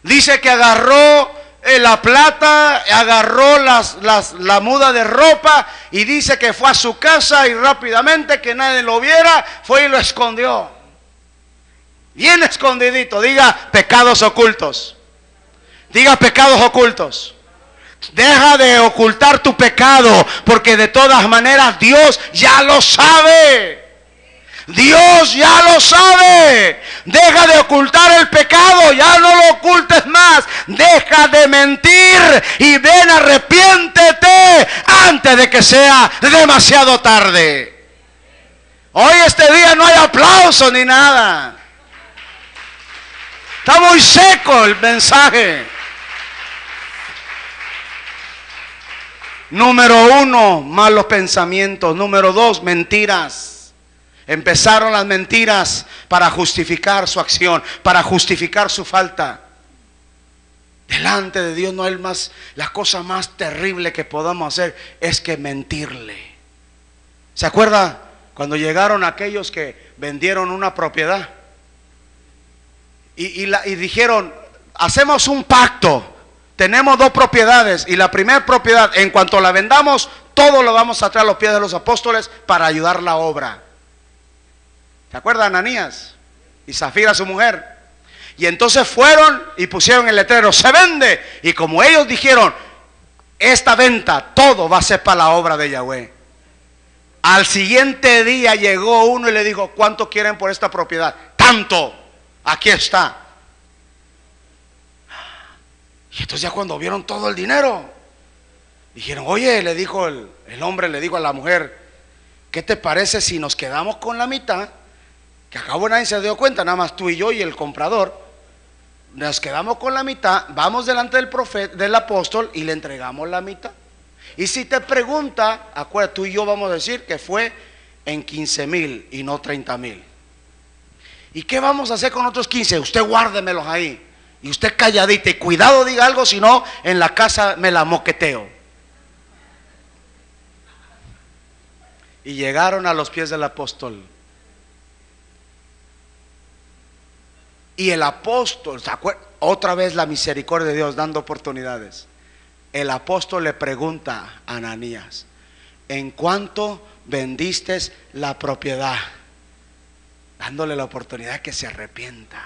Dice que agarró la plata, agarró la muda de ropa, y dice que fue a su casa y rápidamente, que nadie lo viera, fue y lo escondió. Bien escondidito. Diga: pecados ocultos. Diga: pecados ocultos. Deja de ocultar tu pecado, porque de todas maneras Dios ya lo sabe. Dios ya lo sabe. Deja de ocultar el pecado, ya no lo ocultes más. Deja de mentir y ven, arrepiéntete antes de que sea demasiado tarde. Hoy este día no hay aplauso ni nada. Está muy seco el mensaje. Número 1, malos pensamientos. Número 2, mentiras. Empezaron las mentiras para justificar su acción, para justificar su falta. Delante de Dios no hay más. La cosa más terrible que podamos hacer es que mentirle. ¿Se acuerda cuando llegaron aquellos que vendieron una propiedad? Y dijeron: hacemos un pacto. Tenemos 2 propiedades, y la primera propiedad, en cuanto la vendamos, todo lo vamos a traer a los pies de los apóstoles para ayudar la obra. ¿Se acuerda Ananías y Zafira, su mujer? Y entonces fueron y pusieron el letrero: se vende. Y como ellos dijeron: esta venta, todo va a ser para la obra de Yahweh. Al siguiente día llegó uno y le dijo: ¿cuánto quieren por esta propiedad? Tanto, aquí está. Y entonces ya cuando vieron todo el dinero, Dijeron, oye, le dijo el hombre, le dijo a la mujer, ¿qué te parece si nos quedamos con la mitad? Que acabo nadie se dio cuenta, nada más tú y yo y el comprador. Nos quedamos con la mitad, vamos delante del profeta, del apóstol, y le entregamos la mitad. Y si te pregunta, acuérdate, tú y yo vamos a decir que fue en 15,000 y no 30,000. ¿Y qué vamos a hacer con otros 15? Usted guárdemelos ahí. Y usted calladita, y cuidado diga algo, si no en la casa me la moqueteo. Y llegaron a los pies del apóstol. Y el apóstol, ¿se acuerda? Otra vez la misericordia de Dios dando oportunidades. El apóstol le pregunta a Ananías, ¿en cuánto vendiste la propiedad? Dándole la oportunidad que se arrepienta.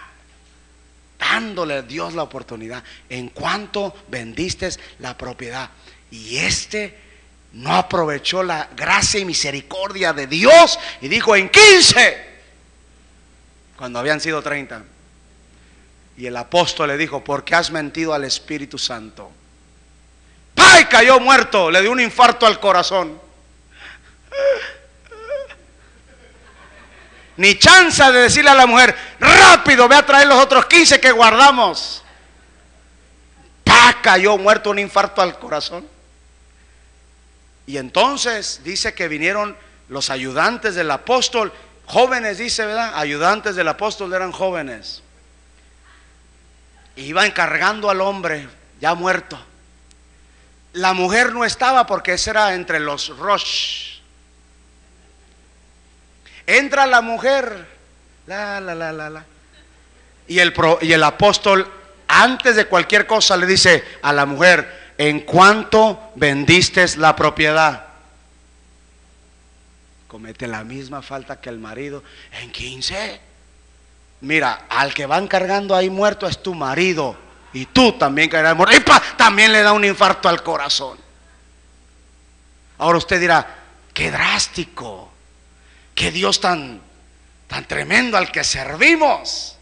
Dándole a Dios la oportunidad. ¿En cuánto vendiste la propiedad? Y no aprovechó la gracia y misericordia de Dios y dijo, en 15, cuando habían sido 30. Y el apóstol le dijo, ¿por qué has mentido al Espíritu Santo? ¡Pay! Cayó muerto, le dio un infarto al corazón. Ni chance de decirle a la mujer, rápido, ve a traer los otros 15 que guardamos. ¡Pah! Cayó muerto, un infarto al corazón. Y entonces dice que vinieron los ayudantes del apóstol, jóvenes dice, ¿verdad? Ayudantes del apóstol eran jóvenes. Iban cargando al hombre ya muerto. La mujer no estaba porque ese era entre los Rosh. Entra la mujer, y el apóstol, antes de cualquier cosa, le dice a la mujer, ¿en cuánto vendiste la propiedad? Comete la misma falta que el marido, en 15. Mira, al que van cargando ahí muerto es tu marido, y tú también caerás muerto. Y también le da un infarto al corazón. Ahora usted dirá, qué drástico, qué Dios tan tremendo al que servimos.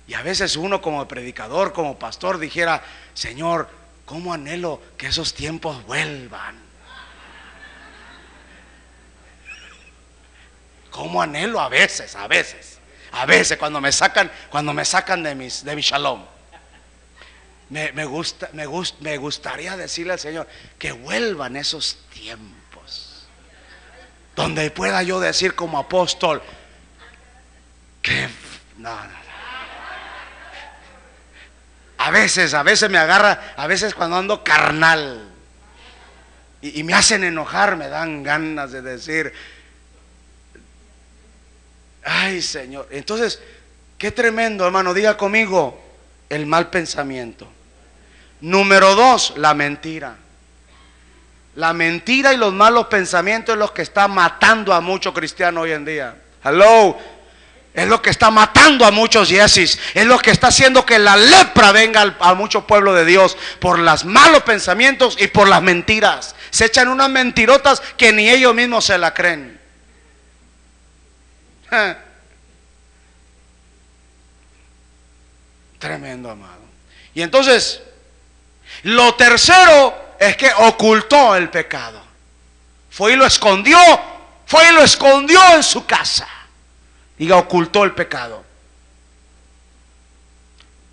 Y a veces uno como predicador, como pastor, dijera, Señor, cómo anhelo que esos tiempos vuelvan. Cómo anhelo a veces cuando me sacan de mi shalom. Me gustaría decirle al Señor que vuelvan esos tiempos donde pueda yo decir como apóstol que no. A veces me agarra, a veces cuando ando carnal y me hacen enojar, me dan ganas de decir, ay Señor. Entonces, qué tremendo, hermano, diga conmigo, el mal pensamiento. Número 2, la mentira. La mentira y los malos pensamientos es lo que está matando a muchos cristianos hoy en día. Hello. Es lo que está matando a muchos yesis. Es lo que está haciendo que la lepra venga a mucho pueblo de Dios. Por los malos pensamientos y por las mentiras. Se echan unas mentirotas que ni ellos mismos se la creen. Tremendo, amado. Y entonces, lo tercero es que ocultó el pecado. Fue y lo escondió en su casa. Diga, ocultó el pecado.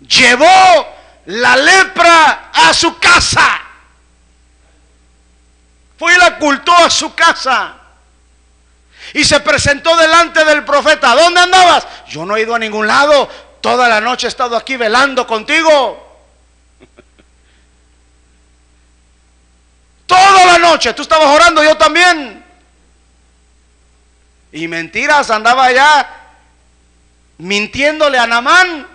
Llevó la lepra a su casa. Fue y la ocultó a su casa. Y se presentó delante del profeta. ¿Dónde andabas? Yo no he ido a ningún lado. Toda la noche he estado aquí velando contigo. Toda la noche. Tú estabas orando, yo también. Y mentiras, andaba allá mintiéndole a Naamán.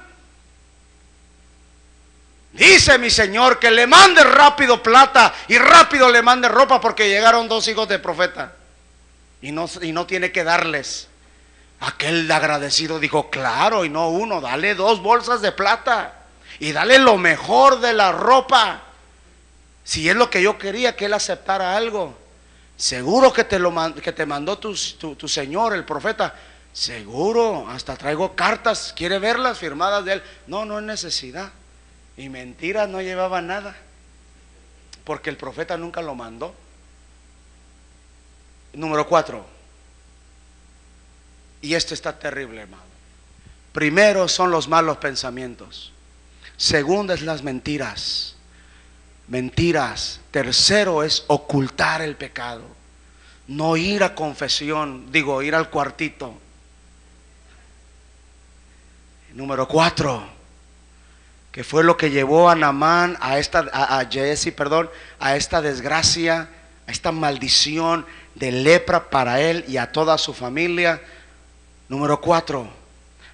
Dice mi Señor que le mande rápido plata y rápido le mande ropa, porque llegaron 2 hijos de profeta y no tiene que darles. Aquel agradecido dijo, claro, y no uno, dale 2 bolsas de plata y dale lo mejor de la ropa. Si es lo que yo quería, que él aceptara algo. Seguro que te mandó tu señor, el profeta. Seguro, hasta traigo cartas, quiere verlas firmadas de él. No es necesidad. Y mentiras, no llevaba nada. porque el profeta nunca lo mandó. Número 4. Y esto está terrible, hermano. Primero son los malos pensamientos. Segundo es las mentiras. Mentiras. Tercero es ocultar el pecado. No ir a confesión, ir al cuartito. Número 4, que fue lo que llevó a Naamán a esta desgracia, a esta maldición de lepra para él y a toda su familia. Número 4,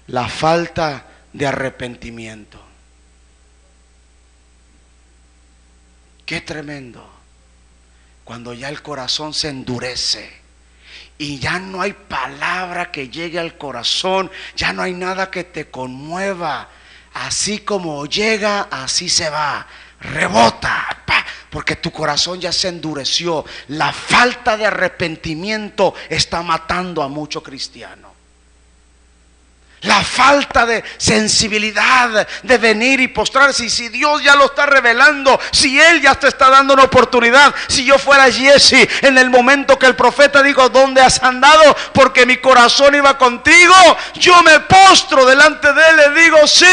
la falta de arrepentimiento. Qué tremendo cuando ya el corazón se endurece y ya no hay palabra que llegue al corazón, ya no hay nada que te conmueva. Así como llega, así se va, rebota, porque tu corazón ya se endureció. La falta de arrepentimiento está matando a muchos cristianos. La falta de sensibilidad de venir y postrarse. Y si Dios ya lo está revelando, si Él ya te está dando una oportunidad. Si yo fuera Jesse en el momento que el profeta dijo: ¿dónde has andado? Porque mi corazón iba contigo. Yo me postro delante de Él, le digo: sí,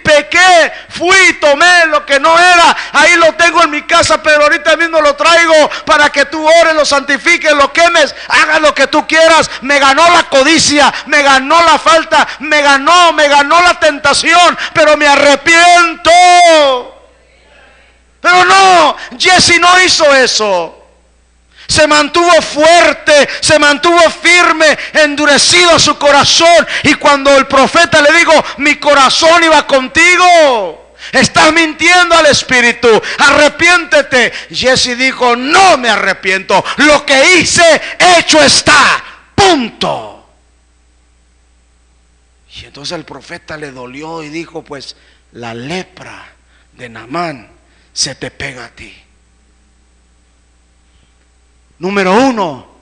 pequé, fui, tomé lo que no era. Ahí lo tengo en mi casa, pero ahorita mismo lo traigo para que tú ores, lo santifiques, lo quemes, hagas lo que tú quieras. Me ganó la codicia, me ganó la falta, me ganó la tentación, pero me arrepiento. Pero no, Jesse no hizo eso. Se mantuvo fuerte, se mantuvo firme, endurecido su corazón. Y cuando el profeta le dijo: mi corazón iba contigo, estás mintiendo al Espíritu, arrepiéntete. Jesse dijo: no me arrepiento, lo que hice, hecho está, punto. Y entonces el profeta le dolió y dijo: pues la lepra de Naamán se te pega a ti. Número 1,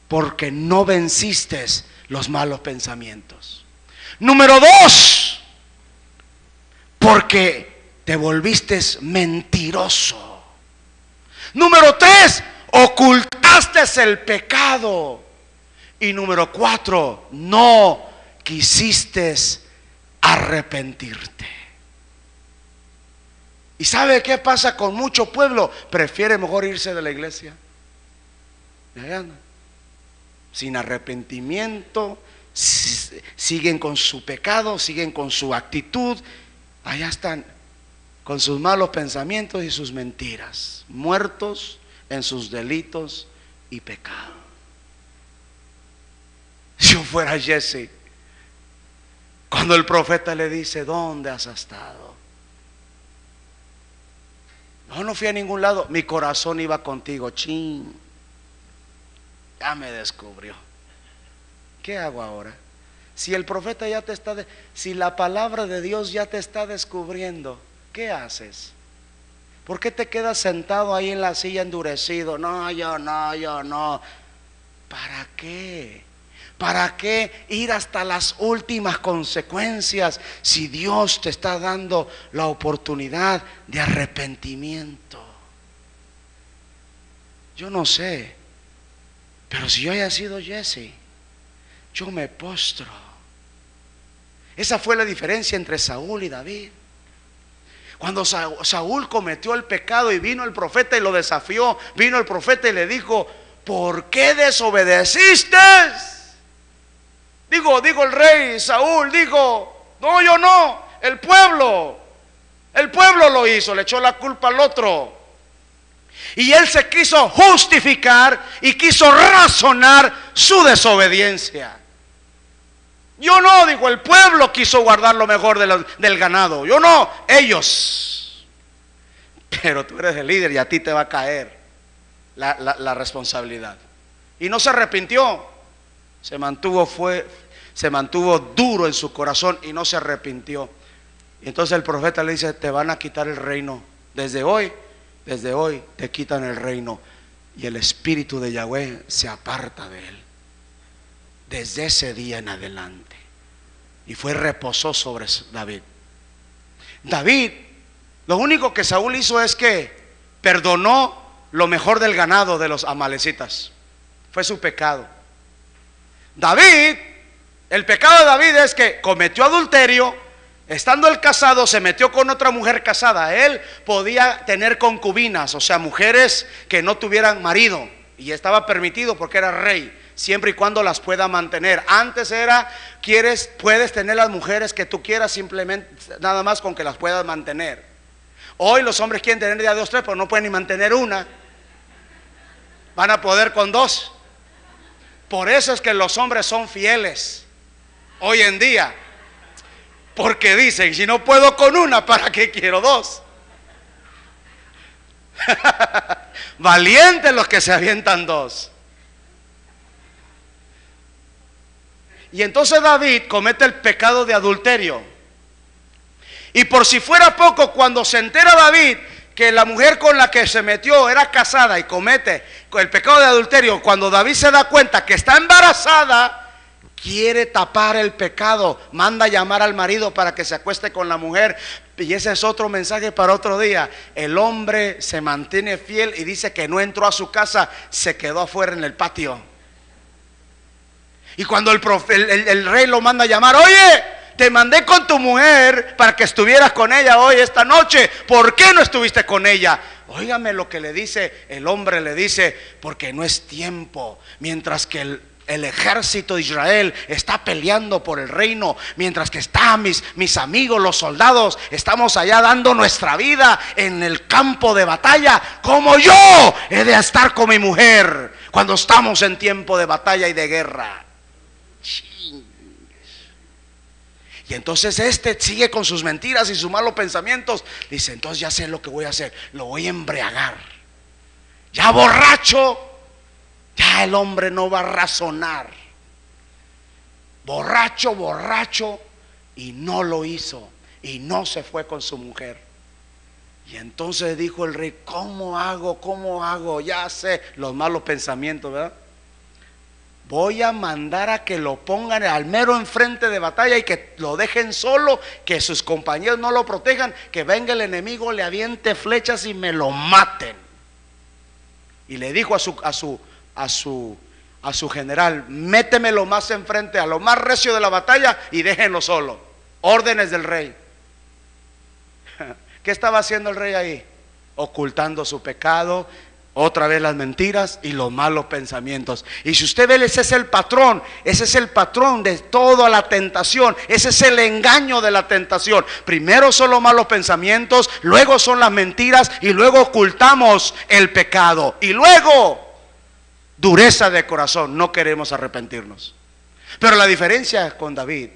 porque no venciste los malos pensamientos. Número 2, porque te volviste mentiroso. Número 3, ocultaste el pecado. Y número 4, no quisiste arrepentirte. ¿Y sabe qué pasa con mucho pueblo? Prefiere mejor irse de la iglesia. Sin arrepentimiento, siguen con su pecado, siguen con su actitud. Allá están con sus malos pensamientos y sus mentiras, muertos en sus delitos y pecados. Si yo fuera Jesse, cuando el profeta le dice: ¿dónde has estado? No fui a ningún lado, mi corazón iba contigo. Chin, ya me descubrió. ¿Qué hago ahora? Si el profeta ya te está, si la palabra de Dios ya te está descubriendo, ¿qué haces? ¿Por qué te quedas sentado ahí en la silla endurecido? No, yo no. ¿Para qué? ¿Para qué ir hasta las últimas consecuencias si Dios te está dando la oportunidad de arrepentimiento? Yo no sé, pero si yo haya sido Jesse, yo me postro. Esa fue la diferencia entre Saúl y David. Cuando Saúl cometió el pecado y vino el profeta y lo desafió, vino el profeta y le dijo: ¿por qué desobedeciste? Digo el rey Saúl, no, yo no, el pueblo lo hizo, le echó la culpa al otro. Y él se quiso justificar y quiso razonar su desobediencia. Yo no, dijo, el pueblo quiso guardar lo mejor del ganado. Yo no, ellos. Pero tú eres el líder y a ti te va a caer la responsabilidad. Y no se arrepintió. Se mantuvo duro en su corazón y no se arrepintió. Y entonces el profeta le dice: te van a quitar el reino. Desde hoy te quitan el reino. Y el espíritu de Yahweh se aparta de él. Desde ese día en adelante. Y reposó sobre David. David Lo único que Saúl hizo es que perdonó lo mejor del ganado de los amalecitas. Fue su pecado. David, el pecado de David es que cometió adulterio. Estando él casado, se metió con otra mujer casada. Él podía tener concubinas, o sea, mujeres que no tuvieran marido, y estaba permitido porque era rey, siempre y cuando las pueda mantener. Antes era, puedes tener las mujeres que tú quieras, simplemente nada más con que las puedas mantener. Hoy los hombres quieren tener ya 2, 3, pero no pueden ni mantener una. Van a poder con 2. Por eso es que los hombres son fieles hoy en día, porque dicen, si no puedo con una, ¿para qué quiero 2? Valientes los que se avientan 2. Y entonces David comete el pecado de adulterio. Y por si fuera poco, cuando se entera David que la mujer con la que se metió era casada y comete el pecado de adulterio, cuando David se da cuenta que está embarazada, quiere tapar el pecado, manda llamar al marido para que se acueste con la mujer. Y ese es otro mensaje para otro día. El hombre se mantiene fiel y dice que no entró a su casa, se quedó afuera en el patio. Y cuando el rey lo manda a llamar, oye, te mandé con tu mujer para que estuvieras con ella hoy, esta noche, ¿por qué no estuviste con ella? Óigame lo que le dice, el hombre le dice, porque no es tiempo. Mientras que el ejército de Israel está peleando por el reino, mientras que están mis amigos, los soldados, estamos allá dando nuestra vida en el campo de batalla, como yo he de estar con mi mujer cuando estamos en tiempo de batalla y de guerra. Y entonces sigue con sus mentiras y sus malos pensamientos. Dice, entonces ya sé lo que voy a hacer, lo voy a embriagar. Ya borracho, ya el hombre no va a razonar. Borracho, y no lo hizo, y no se fue con su mujer. Y entonces dijo el rey, ¿cómo hago? Ya sé los malos pensamientos, ¿verdad? Voy a mandar a que lo pongan al mero enfrente de batalla y que lo dejen solo, que sus compañeros no lo protejan, que venga el enemigo, le aviente flechas y me lo maten. Y le dijo a su general, métemelo más enfrente, a lo más recio de la batalla, y déjenlo solo. Órdenes del rey. ¿Qué estaba haciendo el rey ahí? Ocultando su pecado, otra vez las mentiras y los malos pensamientos. Y si usted ve, ese es el patrón de toda la tentación. Ese es el engaño de la tentación. Primero son los malos pensamientos, luego son las mentiras, y luego ocultamos el pecado, y luego dureza de corazón, no queremos arrepentirnos. Pero la diferencia con David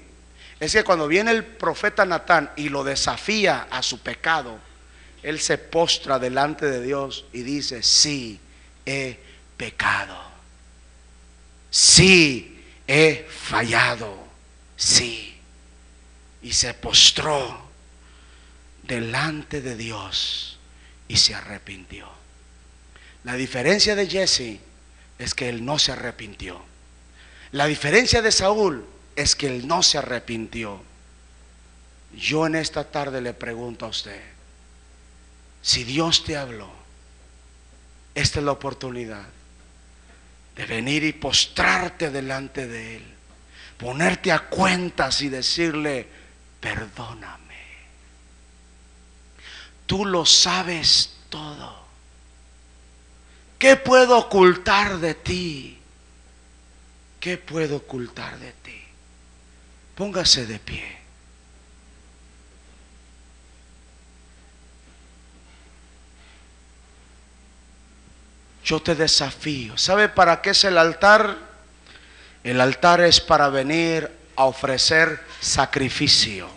es que cuando viene el profeta Natán y lo desafía a su pecado, él se postra delante de Dios y dice, sí, he pecado, sí, he fallado, sí. Y se postró delante de Dios y se arrepintió. La diferencia de Jesse es que él no se arrepintió. La diferencia de Saúl es que él no se arrepintió. Yo en esta tarde le pregunto a usted, si Dios te habló, esta es la oportunidad de venir y postrarte delante de Él, ponerte a cuentas y decirle, perdóname. Tú lo sabes todo. ¿Qué puedo ocultar de ti? ¿Qué puedo ocultar de ti? Póngase de pie. Yo te desafío. ¿Sabe para qué es el altar? El altar es para venir a ofrecer sacrificio.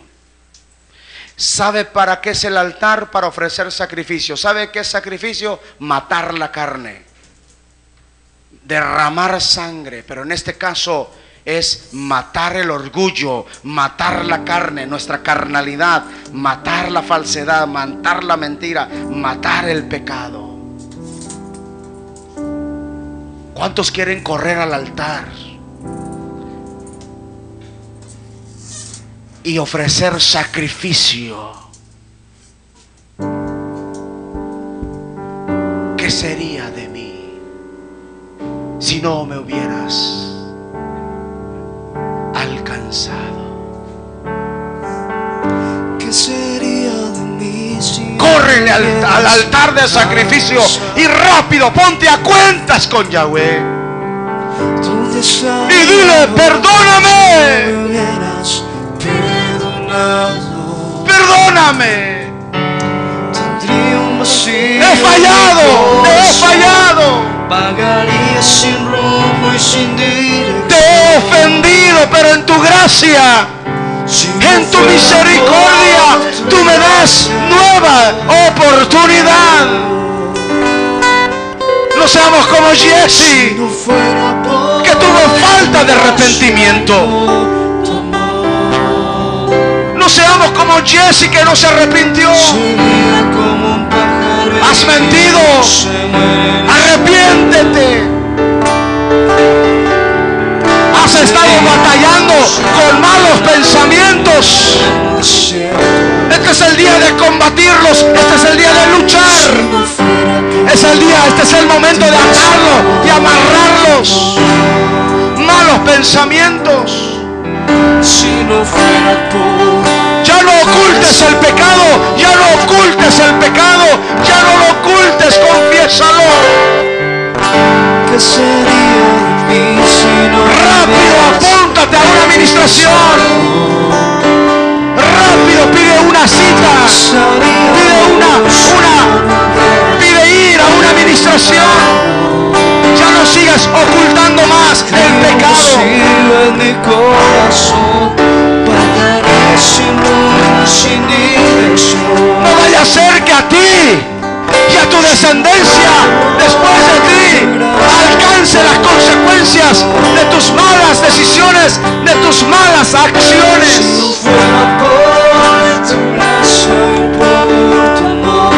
¿Sabe para qué es el altar? Para ofrecer sacrificio. ¿Sabe qué es sacrificio? Matar la carne, derramar sangre, pero en este caso es matar el orgullo, matar la carne, nuestra carnalidad, matar la falsedad, matar la mentira, matar el pecado. ¿Cuántos quieren correr al altar y ofrecer sacrificio? ¿qué sería de mí si no me hubieras alcanzado? ¿Qué sería de mí si Córrele al altar de sacrificio y rápido ponte a cuentas con Yahweh. ¿Dónde estaría? Y dile, perdóname, me hubieras perdonado? perdóname. Tendría un vacío He fallado, en mi te he corazón. fallado. Vagaría sin rumbo y sin dirección. Te he ofendido, pero en tu gracia, Si en tu no fuera misericordia, por tú me das nueva oportunidad. No seamos como Si Jesse, no fuera por que tuvo falta de arrepentimiento. tu amor, No seamos como Jesse, que no se arrepintió. sería como un pájaro Has mentido. herido, se muere. Arrepiéntete. Has estado batallando con malos pensamientos. Este es el día de combatirlos. Este es el día de luchar. Es el día, este es el momento de atarlos y amarrarlos. Malos pensamientos. Si no fuera por Ya no ocultes el pecado. Ya no ocultes el pecado. Ya no lo ocultes. Confiésalo. ¿qué sería de mí si no Rápido, apúntate a una administración. Rápido, pide una cita. Pide ir a una administración. Ya no sigas ocultando más el pecado. en mi corazón? Vagaría sin rumbo, sin dirección. No vaya a ser que a ti y a tu descendencia después de ti alcance las consecuencias de tus malas decisiones, de tus malas Si no acciones. fuera por tu gracia y por tu amor,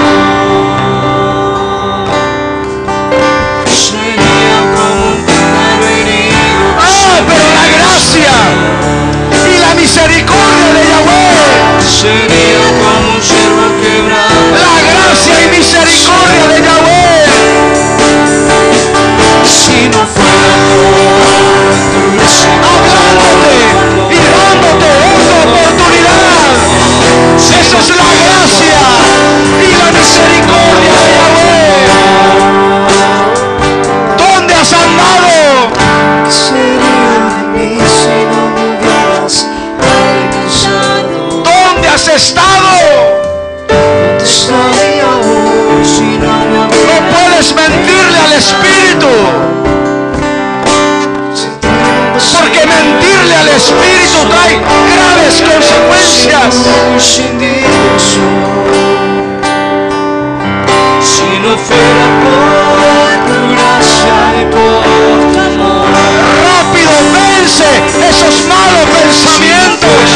sería como un pájaro herido. Ah, pero la gracia y la misericordia de Yahweh, Sería como un ciervo quebrado. la gracia y misericordia de Yahweh, Si no fuera por tu gracia, hablándote y dándote otra oportunidad. Esa es la gracia y la misericordia de Yahweh. ¿Dónde has andado? ¿qué sería de mí si no me hubieras alcanzado? ¿Dónde has estado? ¿Dónde estaría hoy si no me No hubieras puedes mentirle al Espíritu, porque mentirle al Espíritu trae graves consecuencias. sin dirección? Si no fuera por tu gracia y por tu amor, Rápido, vence esos malos pensamientos.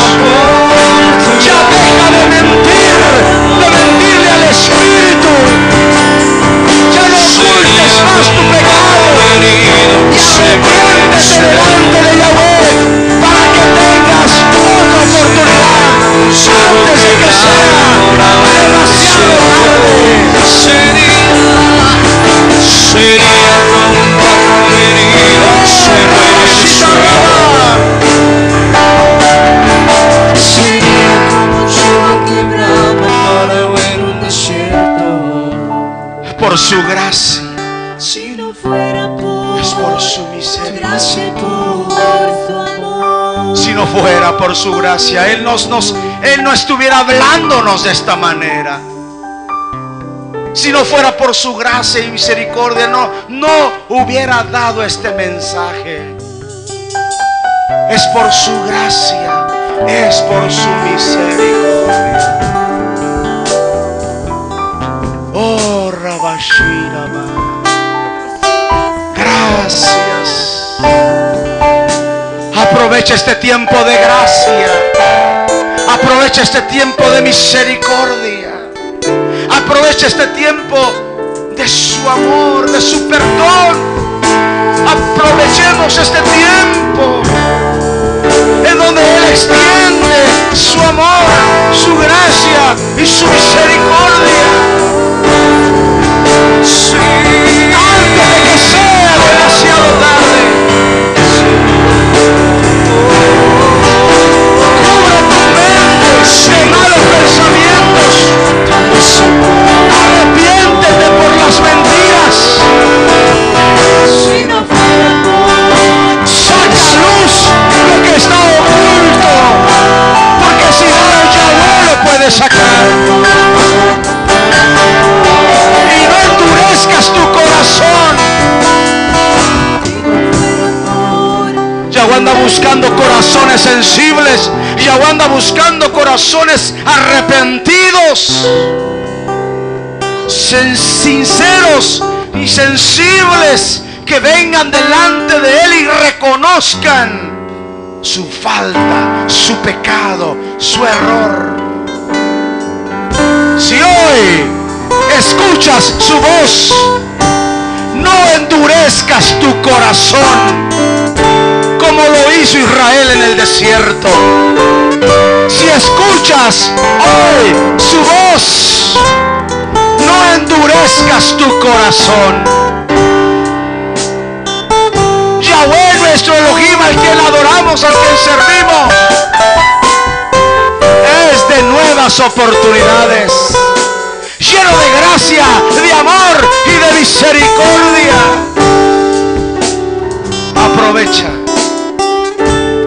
Ya deja de mentirle al Espíritu. Ya no ocultes más tu pecado. Y arrepiéntete delante de Yahweh para que tengas otra oportunidad antes de que sea demasiado tarde. sería como un pájaro herido, se muere en el suelo. Sería como un ciervo que brama para huir un desierto. Por su gracia, Si no fuera por es por su tu misericordia. gracia y por tu amor, Si no fuera por su gracia, Él no estuviera hablándonos de esta manera. Si no fuera por su gracia y misericordia, no hubiera dado este mensaje. Es por su gracia, es por su misericordia. Oh, Rabashirama. Gracias. Aprovecha este tiempo de gracia. Aprovecha este tiempo de misericordia. Aprovecha este tiempo de su amor, de su perdón. Aprovechemos este tiempo en donde Él extiende su amor, su gracia y su misericordia. Sí. corazones sensibles. Yahweh anda buscando corazones arrepentidos, sinceros y sensibles, que vengan delante de Él y reconozcan su falta, su pecado, su error. Si hoy escuchas su voz, no endurezcas tu corazón como lo hizo Israel en el desierto. Si escuchas hoy su voz, no endurezcas tu corazón. Yahweh, nuestro Elohim, al quien adoramos, al quien servimos, es de nuevas oportunidades, lleno de gracia, de amor y de misericordia. Aprovecha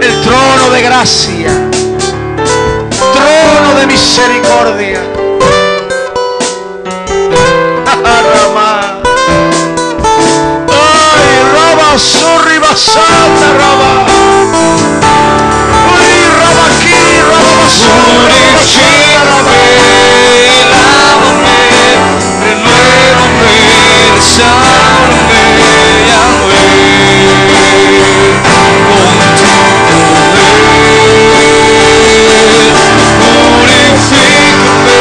el trono de gracia, trono de misericordia. Sorry, basata, raba. Uy, raba aquí, raba basura, Purifícame, lávame, renuévame, sálvame, Yahweh, con tu poder. Purifícame,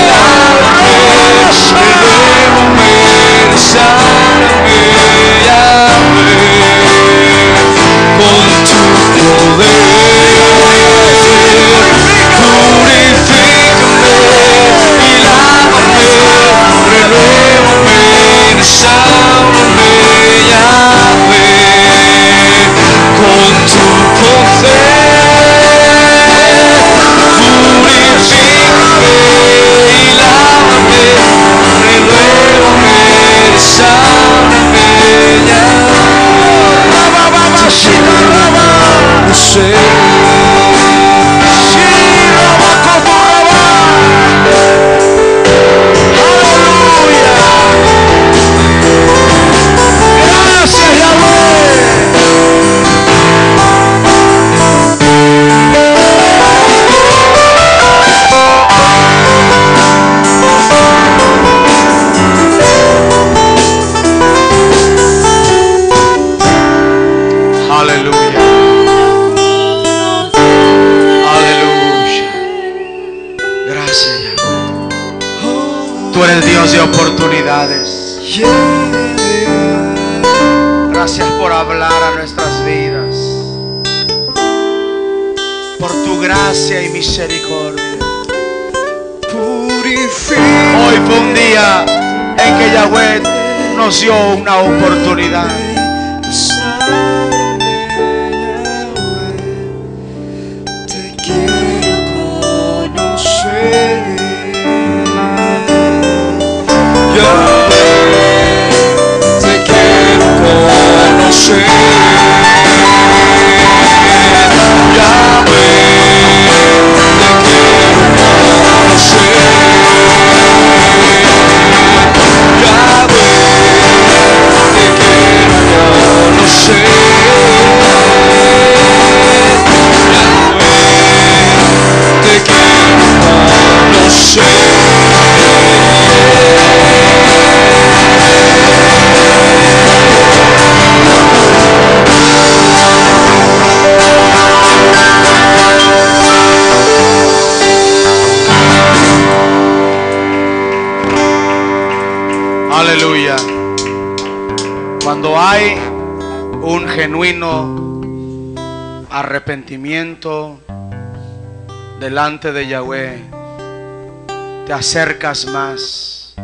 lávame, renuévame, sálvame, con tu poder. Purifícame y lávame, renuévame, sálvame, Yahweh, con tu poder. Purifícame y lávame, renuévame, sálvame, de oportunidades. Gracias por hablar a nuestras vidas, por tu gracia y misericordia. Hoy fue un día en que Yahweh nos dio una oportunidad. Te quiero conocer. Yahweh, te quiero conocer. Yahweh, te quiero conocer. Yahweh, te quiero conocer. Yahweh, te quiero conocer. Aleluya. Cuando hay un genuino arrepentimiento delante de Yahweh, te acercas más.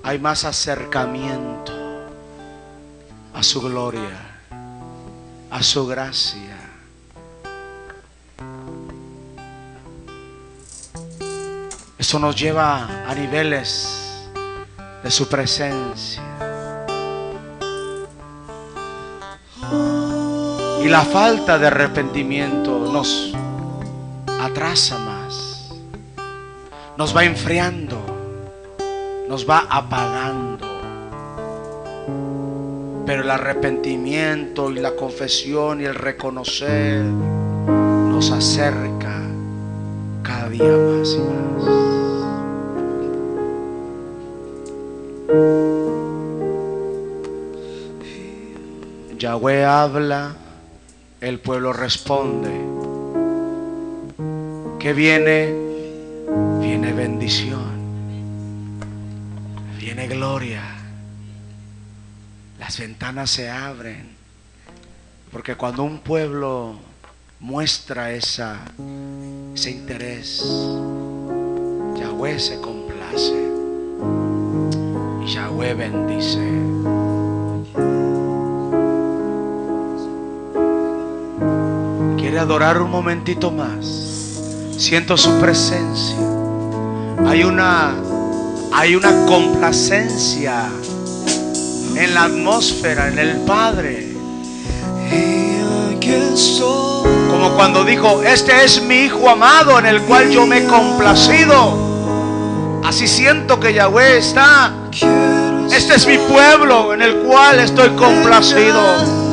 Hay más acercamiento a su gloria, a su gracia. Eso nos lleva a niveles de su presencia. Y la falta de arrepentimiento nos atrasa más, nos va enfriando, nos va apagando. Pero el arrepentimiento y la confesión y el reconocer nos acerca cada día más y más. Yahweh habla, el pueblo responde. ¿Qué viene? Viene bendición, viene gloria. Las ventanas se abren, porque cuando un pueblo muestra ese interés, Yahweh se complace y Yahweh bendice. ¿Quiere adorar un momentito más? Siento su presencia. Hay una complacencia en la atmósfera, en el Padre. Como cuando dijo: este es mi Hijo amado en el cual yo me he complacido. Así siento que Yahweh está. Este es mi pueblo en el cual estoy complacido.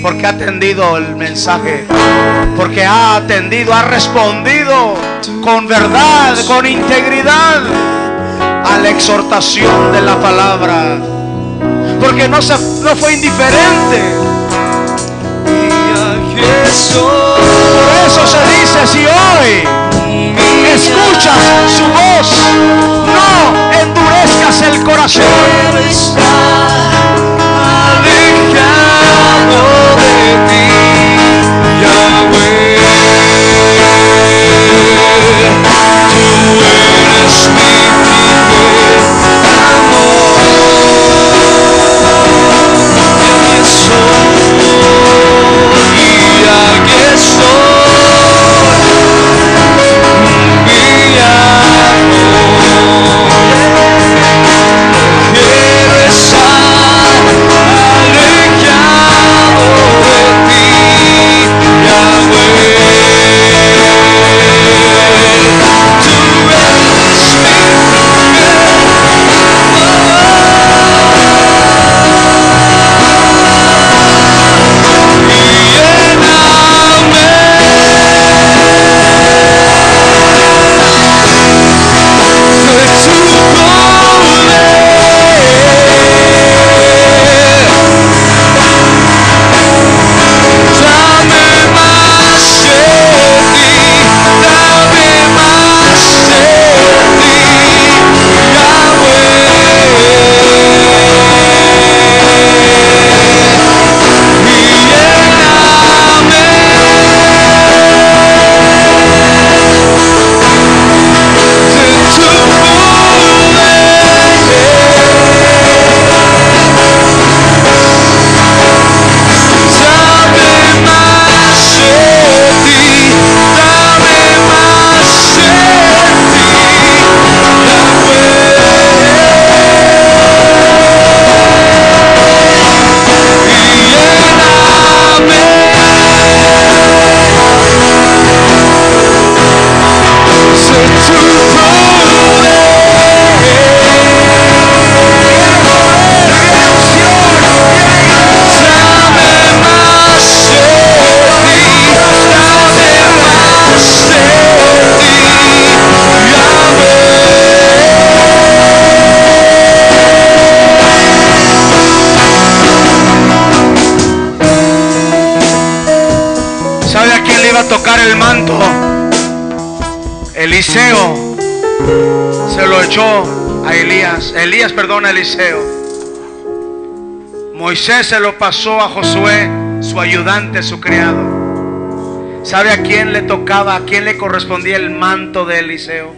Porque ha atendido el mensaje, porque ha atendido, ha respondido con verdad, con integridad a la exhortación de la palabra, porque no fue indiferente. Por eso se dice: si hoy escuchas su voz, no endurezcas el corazón. Tocar el manto. Eliseo se lo echó a Eliseo. Moisés se lo pasó a Josué, su ayudante, su criado. ¿Sabe a quién le tocaba, a quién le correspondía el manto de Eliseo?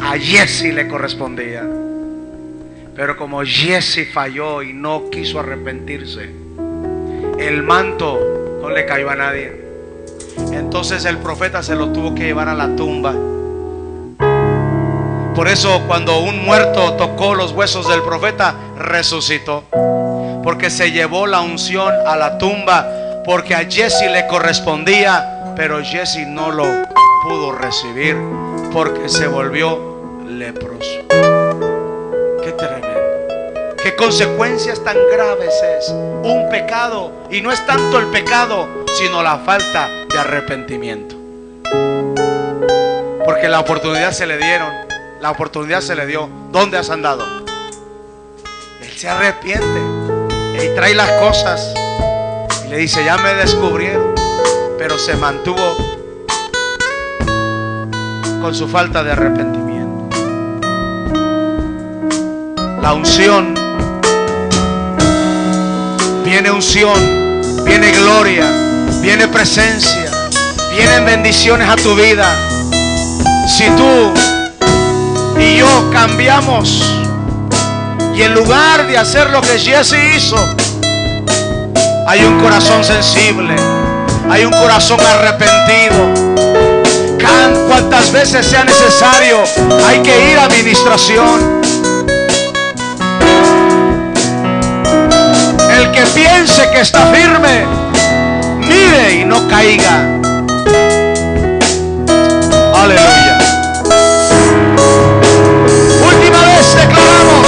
A Jesse le correspondía. Pero como Jesse falló y no quiso arrepentirse, el manto no le cayó a nadie. Entonces el profeta se lo tuvo que llevar a la tumba. Por eso cuando un muerto tocó los huesos del profeta, resucitó, porque se llevó la unción a la tumba, porque a Jesse le correspondía, pero Jesse no lo pudo recibir porque se volvió leproso. Qué tremendo, ¿Qué consecuencias tan graves es un pecado? Y no es tanto el pecado, sino la falta de arrepentimiento. Porque la oportunidad se le dieron, la oportunidad se le dio. ¿Dónde has andado? Él se arrepiente y trae las cosas y le dice: ya me descubrieron. Pero se mantuvo con su falta de arrepentimiento. La unción, viene unción, viene gloria, viene presencia, vienen bendiciones a tu vida. Si tú y yo cambiamos y en lugar de hacer lo que Jesse hizo, hay un corazón sensible, hay un corazón arrepentido, cuantas veces sea necesario, hay que ir a administración. El que piense que está firme, mire y no caiga. Aleluya. Última vez declaramos.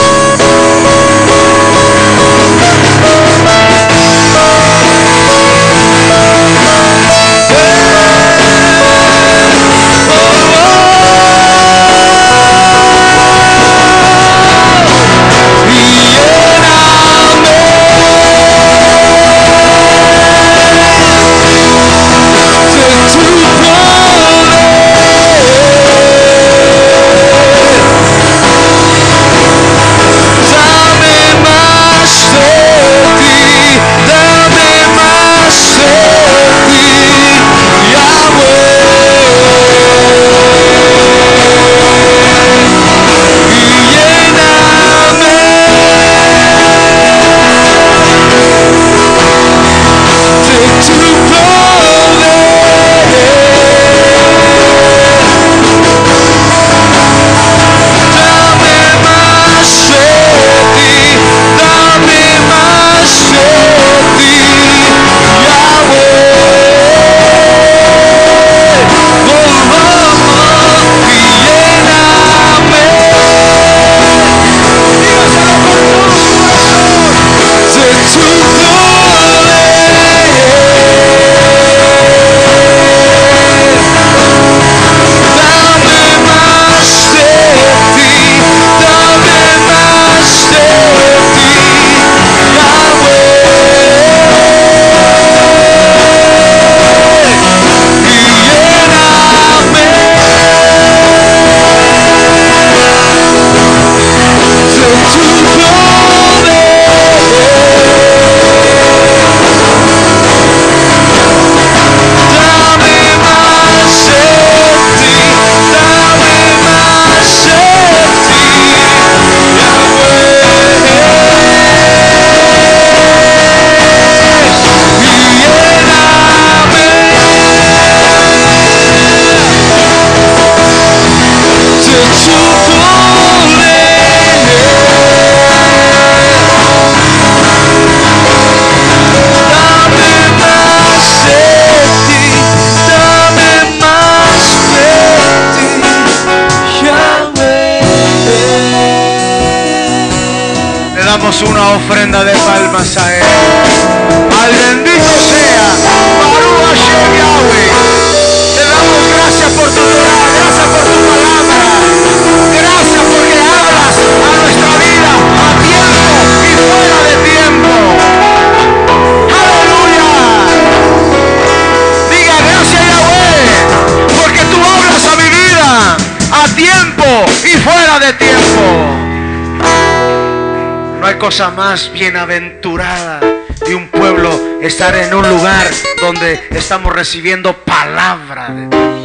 Una ofrenda de palmas a Él. Al bendito sea Baruch Hashem Yahweh. Te damos gracias por tu Torah, gracias por tu palabra, gracias porque hablas a nuestra vida a tiempo y fuera de tiempo. Aleluya. Diga gracias Yahweh, porque tú hablas a mi vida a tiempo y fuera de tiempo. No hay cosa más bienaventurada de un pueblo estar en un lugar donde estamos recibiendo palabra de Dios.